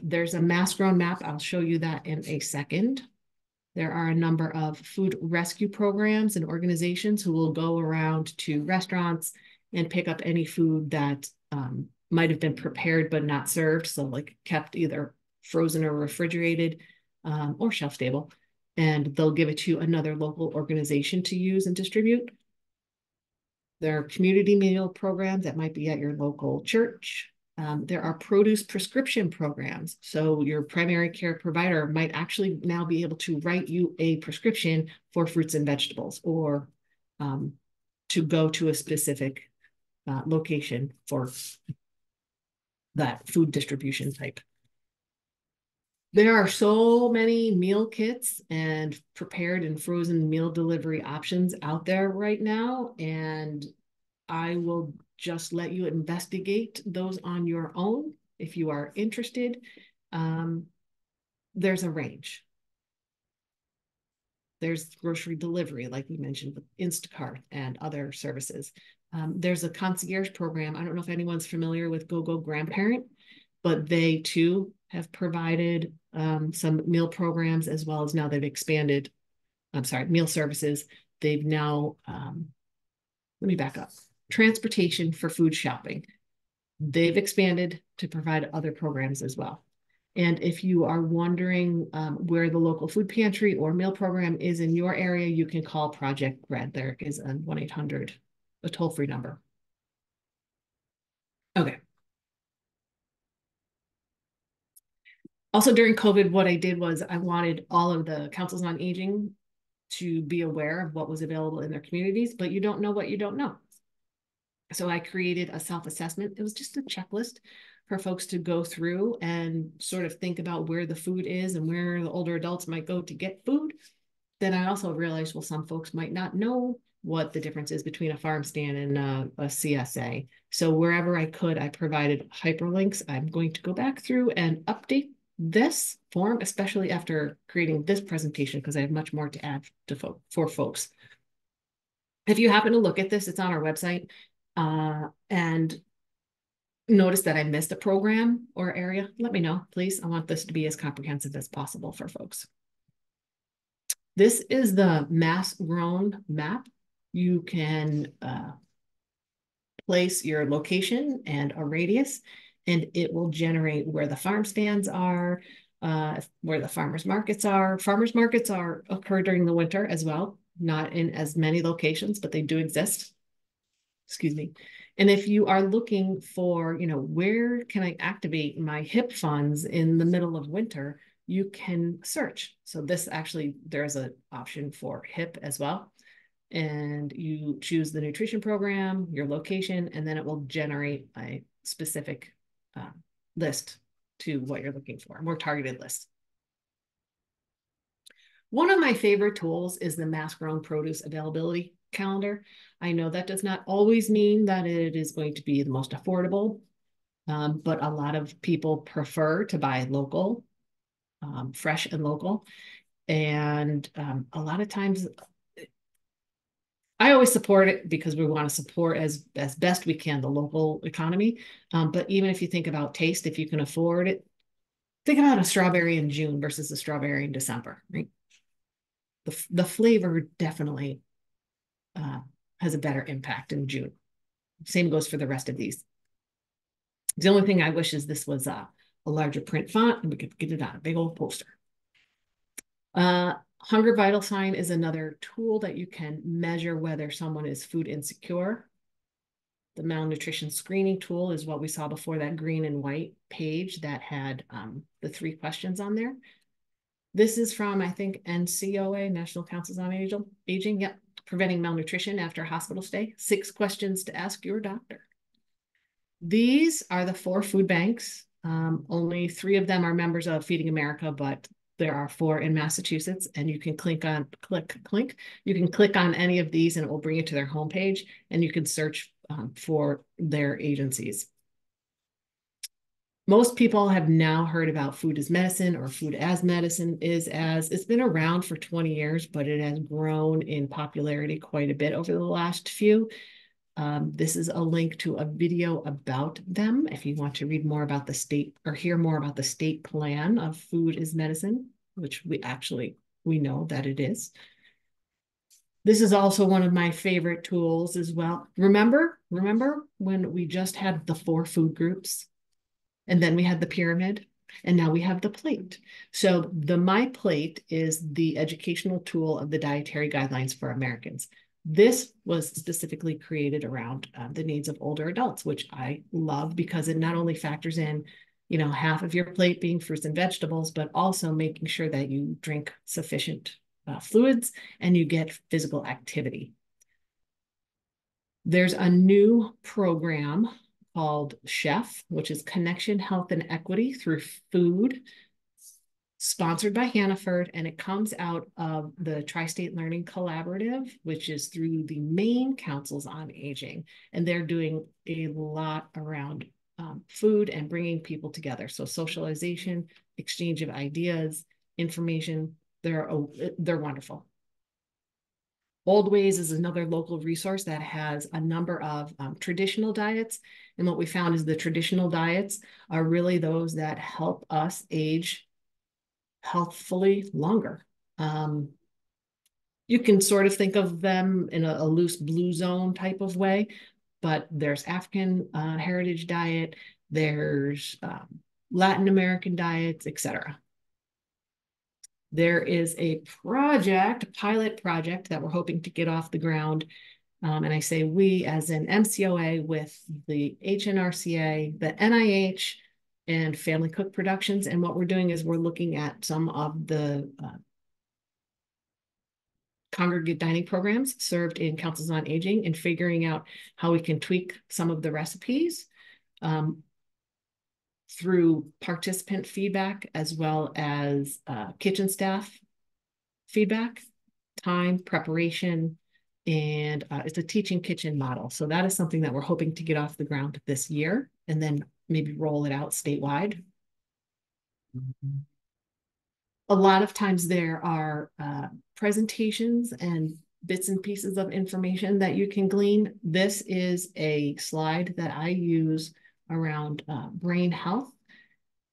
There's a mass grown map. I'll show you that in a second. There are a number of food rescue programs and organizations who will go around to restaurants and pick up any food that might have been prepared but not served. So like kept either frozen or refrigerated or shelf stable. And they'll give it to another local organization to use and distribute. There are community meal programs that might be at your local church. There are produce prescription programs. So your primary care provider might actually now be able to write you a prescription for fruits and vegetables, or to go to a specific location for that food distribution type. There are so many meal kits and prepared and frozen meal delivery options out there right now, and I will just let you investigate those on your own if you are interested. There's a range. There's grocery delivery, like we mentioned, with Instacart and other services. There's a concierge program. I don't know if anyone's familiar with GoGo Grandparent, but they too have provided some meal programs, as well as now they've expanded, meal services. They've now, let me back up. transportation for food shopping. They've expanded to provide other programs as well. And if you are wondering where the local food pantry or meal program is in your area, you can call Project Bread. There is a 1-800, a toll-free number. Okay. Also during COVID, what I did was I wanted all of the councils on aging to be aware of what was available in their communities, but you don't know what you don't know. So I created a self-assessment. It was just a checklist for folks to go through and sort of think about where the food is and where the older adults might go to get food. Then I also realized, well, some folks might not know what the difference is between a farm stand and a CSA. So wherever I could, I provided hyperlinks. I'm going to go back through and update this form, especially after creating this presentation, because I have much more to add to for folks. If you happen to look at this, it's on our website. And notice that I missed a program or area, let me know, please. I want this to be as comprehensive as possible for folks. This is the mass grown map. You can place your location and a radius, and it will generate where the farm stands are, where the farmers markets are. Farmers markets occur during the winter as well, not in as many locations, but they do exist. Excuse me. And if you are looking for, where can I activate my HIP funds in the middle of winter, you can search. So this actually, there's an option for HIP as well. And you choose the nutrition program, your location, and then it will generate a specific list to what you're looking for, a more targeted list. One of my favorite tools is the mass grown produce availability calendar. I know that does not always mean that it is going to be the most affordable, but a lot of people prefer to buy local, fresh and local. And a lot of times, I always support it because we want to support as best we can the local economy. But even if you think about taste, if you can afford it, think about a strawberry in June versus a strawberry in December, right? The flavor definitely has a better impact in June. Same goes for the rest of these. The only thing I wish is this was a larger print font and we could get it on a big old poster. Hunger vital sign is another tool that you can measure whether someone is food insecure. The malnutrition screening tool is what we saw before, that green and white page that had the 3 questions on there. This is from, I think, NCOA, National Councils on Aging. Yep. Preventing malnutrition after a hospital stay. 6 questions to ask your doctor. These are the 4 food banks. Only 3 of them are members of Feeding America, but there are 4 in Massachusetts, and you can click on any of these and it will bring you to their homepage, and you can search for their agencies. Most people have now heard about food as medicine, or food as medicine it's been around for 20 years, but it has grown in popularity quite a bit over the last few. This is a link to a video about them if you want to read more about the state or hear more about the state plan of food as medicine, which we know that it is. This is also one of my favorite tools as well. Remember when we just had the 4 food groups? And then we had the pyramid, and now we have the plate. So the My Plate is the educational tool of the Dietary Guidelines for Americans. This was specifically created around the needs of older adults, which I love because it not only factors in, half of your plate being fruits and vegetables, but also making sure that you drink sufficient fluids and you get physical activity. There's a new program called CHEF, which is Connection, Health, and Equity Through Food, sponsored by Hannaford, and it comes out of the Tri-State Learning Collaborative, which is through the Maine Councils on Aging, and they're doing a lot around food and bringing people together. So socialization, exchange of ideas, information, they're wonderful. Old Ways is another local resource that has a number of traditional diets. And what we found is the traditional diets are really those that help us age healthfully longer. You can sort of think of them in a loose blue zone type of way, but there's African heritage diet, there's Latin American diets, etc. There is a pilot project that we're hoping to get off the ground. And I say we as in MCOA with the HNRCA, the NIH, and Family Cook Productions. And what we're doing is we're looking at some of the congregate dining programs served in councils on aging and figuring out how we can tweak some of the recipes through participant feedback as well as kitchen staff feedback, time, preparation, and it's a teaching kitchen model. So that is something that we're hoping to get off the ground this year and then maybe roll it out statewide. Mm-hmm. A lot of times there are presentations and bits and pieces of information that you can glean. This is a slide that I use around brain health,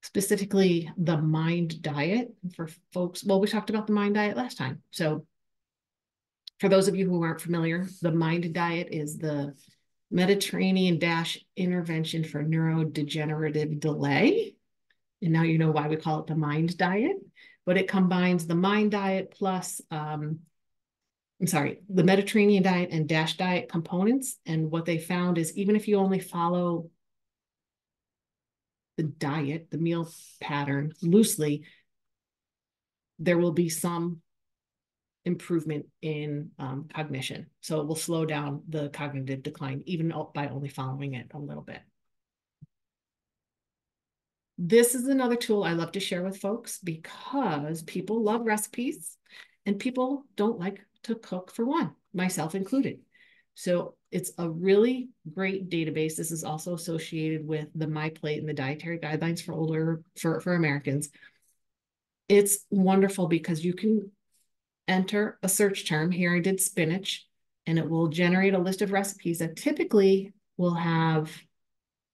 specifically the MIND diet for folks. Well, we talked about the MIND diet last time. So for those of you who aren't familiar, the MIND diet is the Mediterranean intervention for neurodegenerative delay. And now you know why we call it the MIND diet, but it combines the MIND diet plus, the Mediterranean diet and DASH diet components. And what they found is even if you only follow the diet, the meal pattern loosely, there will be some improvement in cognition. So it will slow down the cognitive decline, even by only following it a little bit. This is another tool I love to share with folks because people love recipes and people don't like to cook for one, myself included. So it's a really great database. This is also associated with the MyPlate and the dietary guidelines for Americans. It's wonderful because you can enter a search term. Here I did spinach, and it will generate a list of recipes that typically will have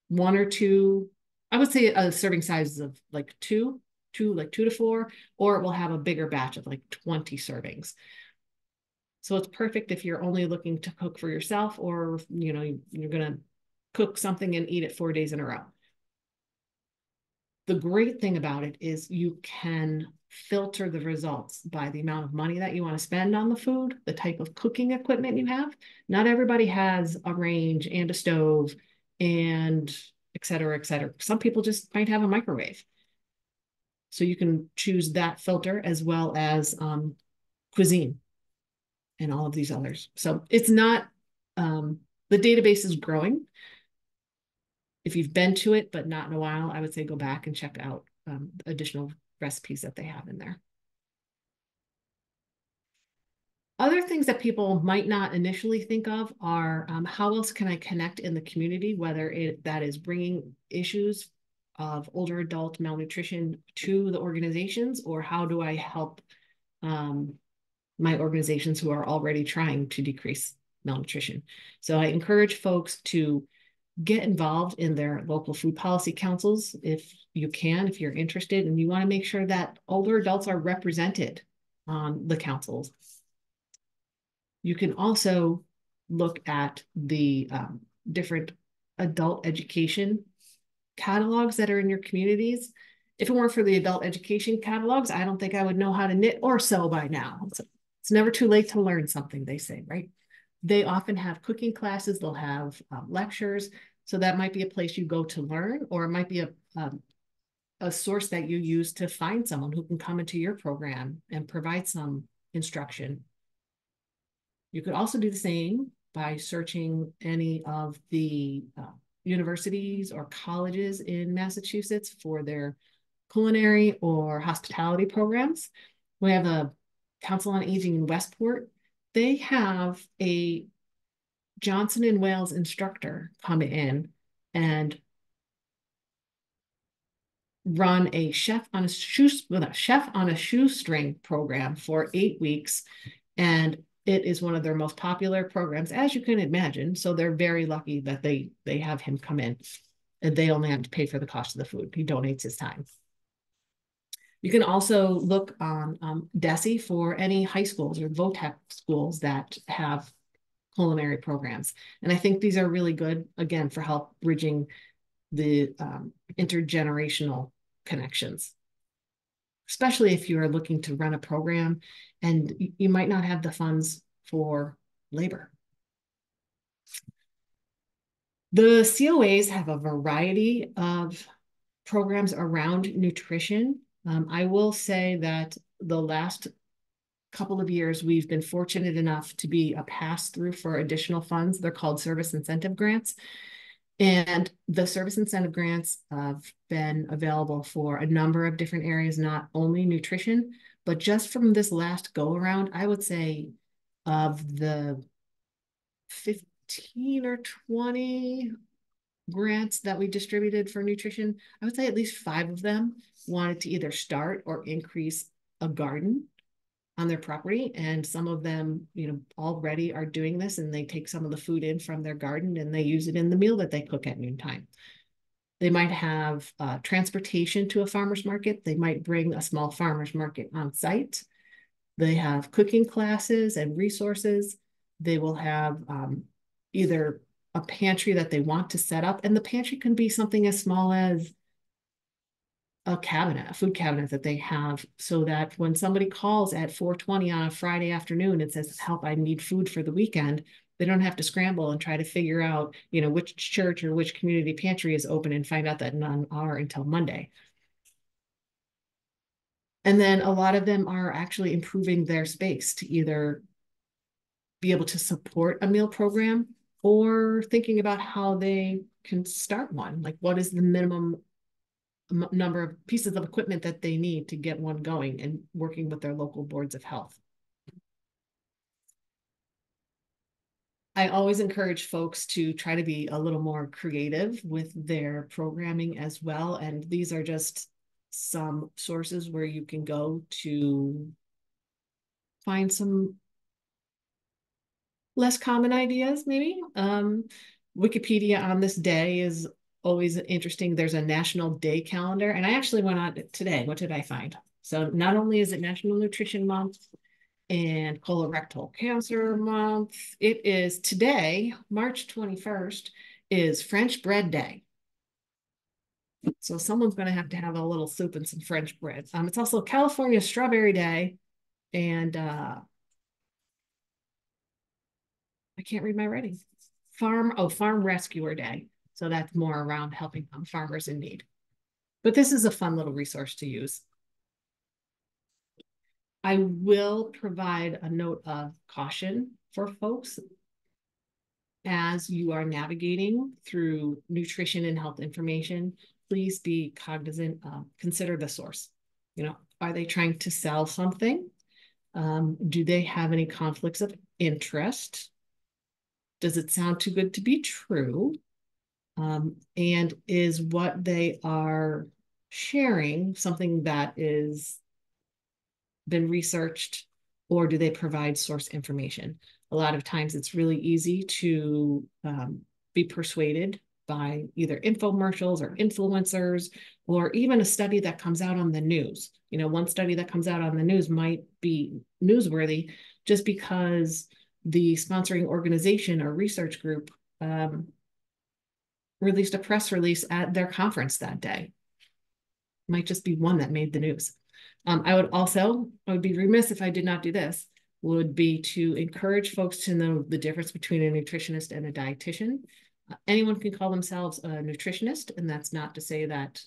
one or two, I would say a serving sizes of like two to four, or it will have a bigger batch of like 20 servings. So it's perfect if you're only looking to cook for yourself, or you're gonna cook something and eat it 4 days in a row. The great thing about it is you can filter the results by the amount of money that you want to spend on the food, the type of cooking equipment you have. Not everybody has a range and a stove and et cetera, et cetera. Some people just might have a microwave. So you can choose that filter as well as cuisine and all of these others. So it's not, the database is growing. If you've been to it, but not in a while, I would say go back and check out additional recipes that they have in there. Other things that people might not initially think of are how else can I connect in the community, whether that is bringing issues of older adult malnutrition to the organizations, or how do I help my organizations who are already trying to decrease malnutrition. So I encourage folks to get involved in their local food policy councils if you can, if you're interested, and you want to make sure that older adults are represented on the councils. You can also look at the different adult education catalogs that are in your communities. If it weren't for the adult education catalogs, I don't think I would know how to knit or sew by now. It's never too late to learn something, they say, right? They often have cooking classes, they'll have lectures. So that might be a place you go to learn, or it might be a source that you use to find someone who can come into your program and provide some instruction. You could also do the same by searching any of the universities or colleges in Massachusetts for their culinary or hospitality programs. We have a Council on Aging in Westport. They have a Johnson & Wales instructor come in and run a chef on a shoestring program for 8 weeks. And it is one of their most popular programs, as you can imagine. So they're very lucky that they have him come in, and they only have to pay for the cost of the food. He donates his time. You can also look on DESE for any high schools or VOTEC schools that have culinary programs. And I think these are really good, again, for help bridging the intergenerational connections, especially if you are looking to run a program and you might not have the funds for labor. The COAs have a variety of programs around nutrition. I will say that the last couple of years, we've been fortunate enough to be a pass-through for additional funds. They're called service incentive grants. And the service incentive grants have been available for a number of different areas, not only nutrition, but just from this last go around, I would say of the 15 or 20 grants that we distributed for nutrition, I would say at least 5 of them wanted to either start or increase a garden on their property. And some of them, already are doing this, and they take some of the food in from their garden and they use it in the meal that they cook at noontime. They might have transportation to a farmer's market. They might bring a small farmer's market on site. They have cooking classes and resources. They will have either a pantry that they want to set up, and the pantry can be something as small as a food cabinet that they have, so that when somebody calls at 4:20 on a Friday afternoon and says, help, I need food for the weekend, they don't have to scramble and try to figure out, which church or which community pantry is open and find out that none are until Monday. And then a lot of them are actually improving their space to either be able to support a meal program or thinking about how they can start one. Like, what is the minimum number of pieces of equipment that they need to get one going, and working with their local boards of health. I always encourage folks to try to be a little more creative with their programming as well. And these are just some sources where you can go to find some less common ideas, maybe. Wikipedia on this day is always interesting. There's a national day calendar, and I actually went on today. What did I find? So not only is it National Nutrition Month and Colorectal Cancer Month, it is today, March 21st, is French Bread Day. So someone's going to have a little soup and some French bread. It's also California Strawberry Day, and I can't read my writing. Farm Rescuer Day. So that's more around helping farmers in need. But this is a fun little resource to use. I will provide a note of caution for folks as you are navigating through nutrition and health information. Please be cognizant, consider the source. Are they trying to sell something? Do they have any conflicts of interest? Does it sound too good to be true? And is what they are sharing something that is been researched, or do they provide source information? A lot of times it's really easy to be persuaded by either infomercials or influencers, or even a study that comes out on the news. One study that comes out on the news might be newsworthy just because the sponsoring organization or research group released a press release at their conference that day. Might just be one that made the news. I would be remiss if I did not do this, would be to encourage folks to know the difference between a nutritionist and a dietitian. Anyone can call themselves a nutritionist, and that's not to say that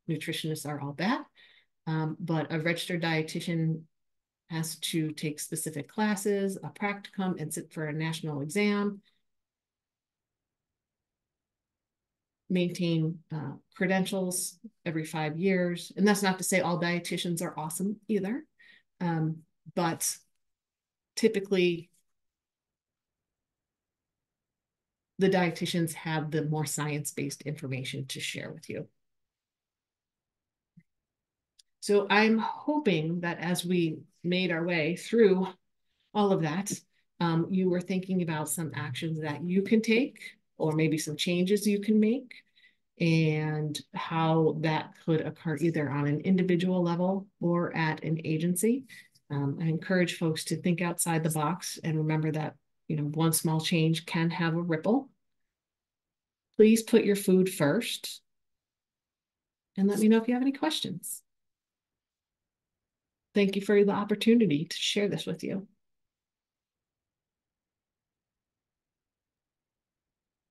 nutritionists are all bad, but a registered dietitian has to take specific classes, a practicum, and sit for a national exam, maintain credentials every 5 years. And that's not to say all dietitians are awesome either. But typically the dietitians have the more science-based information to share with you. So I'm hoping that as we made our way through all of that, you were thinking about some actions that you can take, or maybe some changes you can make, and how that could occur either on an individual level or at an agency. I encourage folks to think outside the box and remember that, one small change can have a ripple. Please put your food first. And let me know if you have any questions. Thank you for the opportunity to share this with you.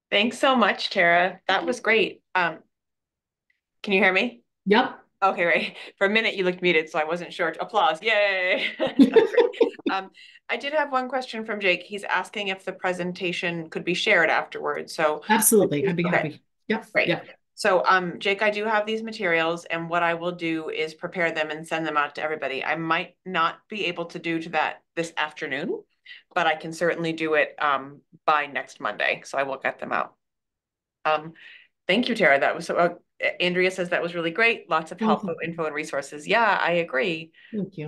Thanks so much, Tara. That was great. Can you hear me? Yep. Okay, right. For a minute you looked muted, so I wasn't sure. Applause. Yay. I did have one question from Jake. He's asking if the presentation could be shared afterwards. So absolutely, I'd be okay. happy. Yep. Great. Yep. So Jake, I do have these materials, and what I will do is prepare them and send them out to everybody. I might not be able to do that this afternoon, but I can certainly do it by next Monday. So I will get them out. Thank you, Tara. That was so. Andrea says that was really great. Lots of helpful info and resources. Yeah, I agree. Thank you.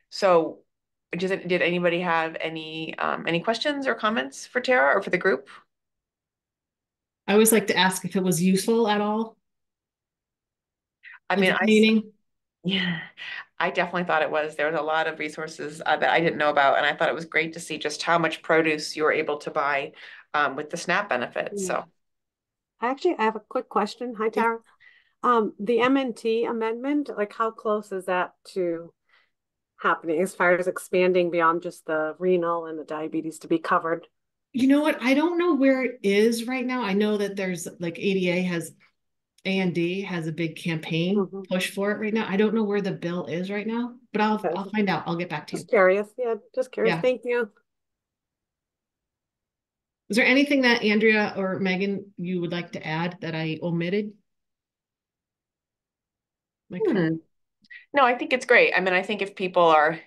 So did anybody have any questions or comments for Tara or for the group? I always like to ask if it was useful at all. I mean, yeah, I definitely thought it was. There was a lot of resources that I didn't know about, and I thought it was great to see just how much produce you were able to buy with the SNAP benefits. So, actually, I have a quick question. Hi, Tara. The MNT amendment, like how close is that to happening as far as expanding beyond just the renal and the diabetes to be covered? You know what? I don't know where it is right now. I know that there's like A&D has a big campaign push for it right now. I don't know where the bill is right now, but I'll find out. I'll get back to you. Just curious. Yeah, just curious. Yeah. Thank you. Is there anything that Andrea or Megan you would like to add that I omitted? No, I think it's great. I mean, I think if people are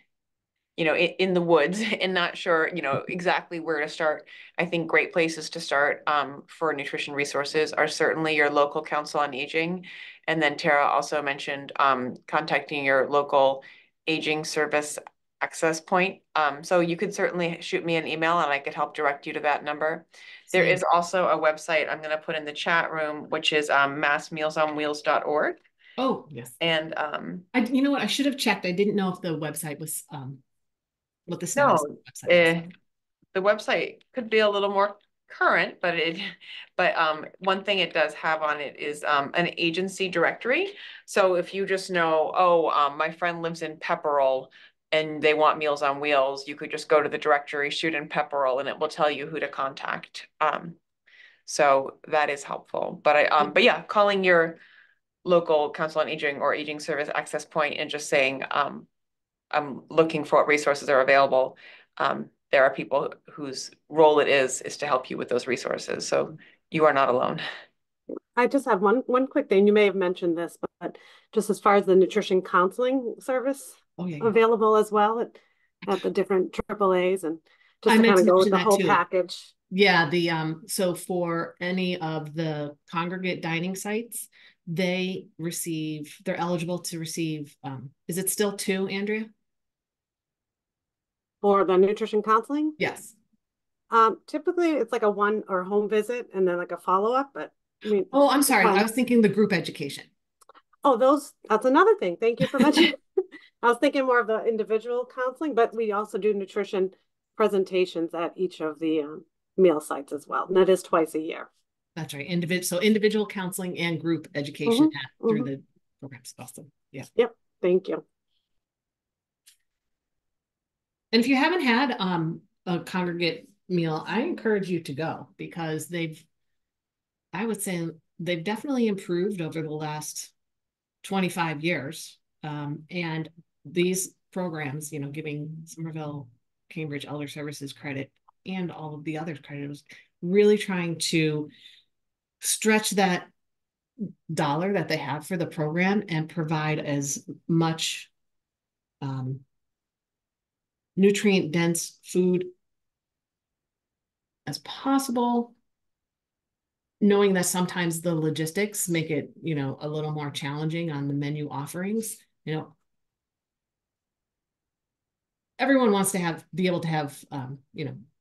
in the woods and not sure, exactly where to start, I think great places to start for nutrition resources are certainly your local council on aging. And then Tara also mentioned contacting your local aging service access point. So you could certainly shoot me an email and I could help direct you to that number. There is also a website I'm going to put in the chat room, which is massmealsonwheels.org. Oh, yes. And you know what? I should have checked. I didn't know if the website was what the status of the website is. The website could be a little more current, but one thing it does have on it is an agency directory. So if you just know, my friend lives in Pepperell and they want Meals on Wheels, you could just go to the directory, shoot in Pepperell, and it will tell you who to contact. So that is helpful. But yeah, calling your local council on aging or aging service access point and just saying, I'm looking for what resources are available. There are people whose role it is to help you with those resources. So you are not alone. I just have one quick thing. You may have mentioned this, but just as far as the nutrition counseling service available as well at the different AAAs, and just to kind of go with the whole package. Yeah, so for any of the congregate dining sites, they're eligible to receive, is it still 2, Andrea? For the nutrition counseling? Yes. Typically it's like a one or home visit and then like a follow-up, but I mean. Oh, I'm sorry. I was thinking the group education. Oh, that's another thing. Thank you for mentioning. I was thinking more of the individual counseling, but we also do nutrition presentations at each of the meal sites as well. And that is twice a year. That's right. Individual counseling and group education through the programs. Awesome. Yeah. Yep. Thank you. And if you haven't had a congregate meal, I encourage you to go because I would say they've definitely improved over the last 25 years. And these programs, giving Somerville-Cambridge Elder Services credit and all of the others credit, was really trying to stretch that dollar that they have for the program and provide as much nutrient-dense food as possible, knowing that sometimes the logistics make it, a little more challenging on the menu offerings. Everyone wants to be able to have,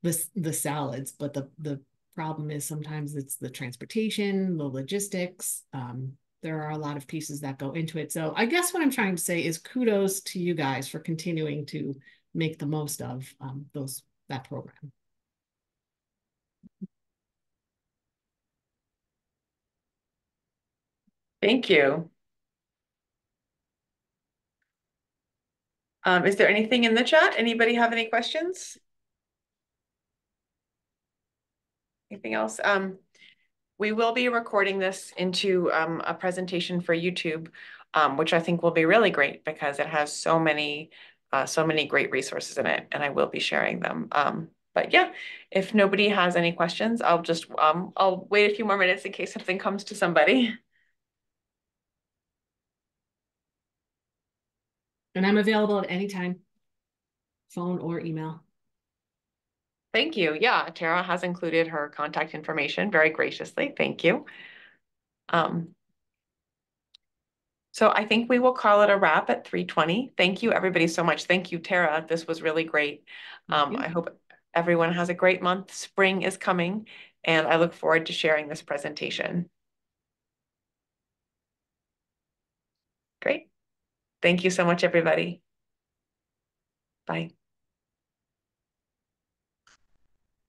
the salads, but the problem is sometimes it's the transportation, the logistics. There are a lot of pieces that go into it. So I guess what I'm trying to say is kudos to you guys for continuing to make the most of that program. Thank you. Is there anything in the chat? Anybody have any questions? Anything else? We will be recording this into a presentation for YouTube, which I think will be really great because it has so many great resources in it, and I will be sharing them. But yeah, if nobody has any questions, I'll wait a few more minutes in case something comes to somebody. And I'm available at any time, phone or email. Thank you. Yeah, Tara has included her contact information very graciously. Thank you. So I think we will call it a wrap at 3:20. Thank you, everybody, so much. Thank you, Tara. This was really great. I hope everyone has a great month. Spring is coming, and I look forward to sharing this presentation. Great. Thank you so much, everybody. Bye.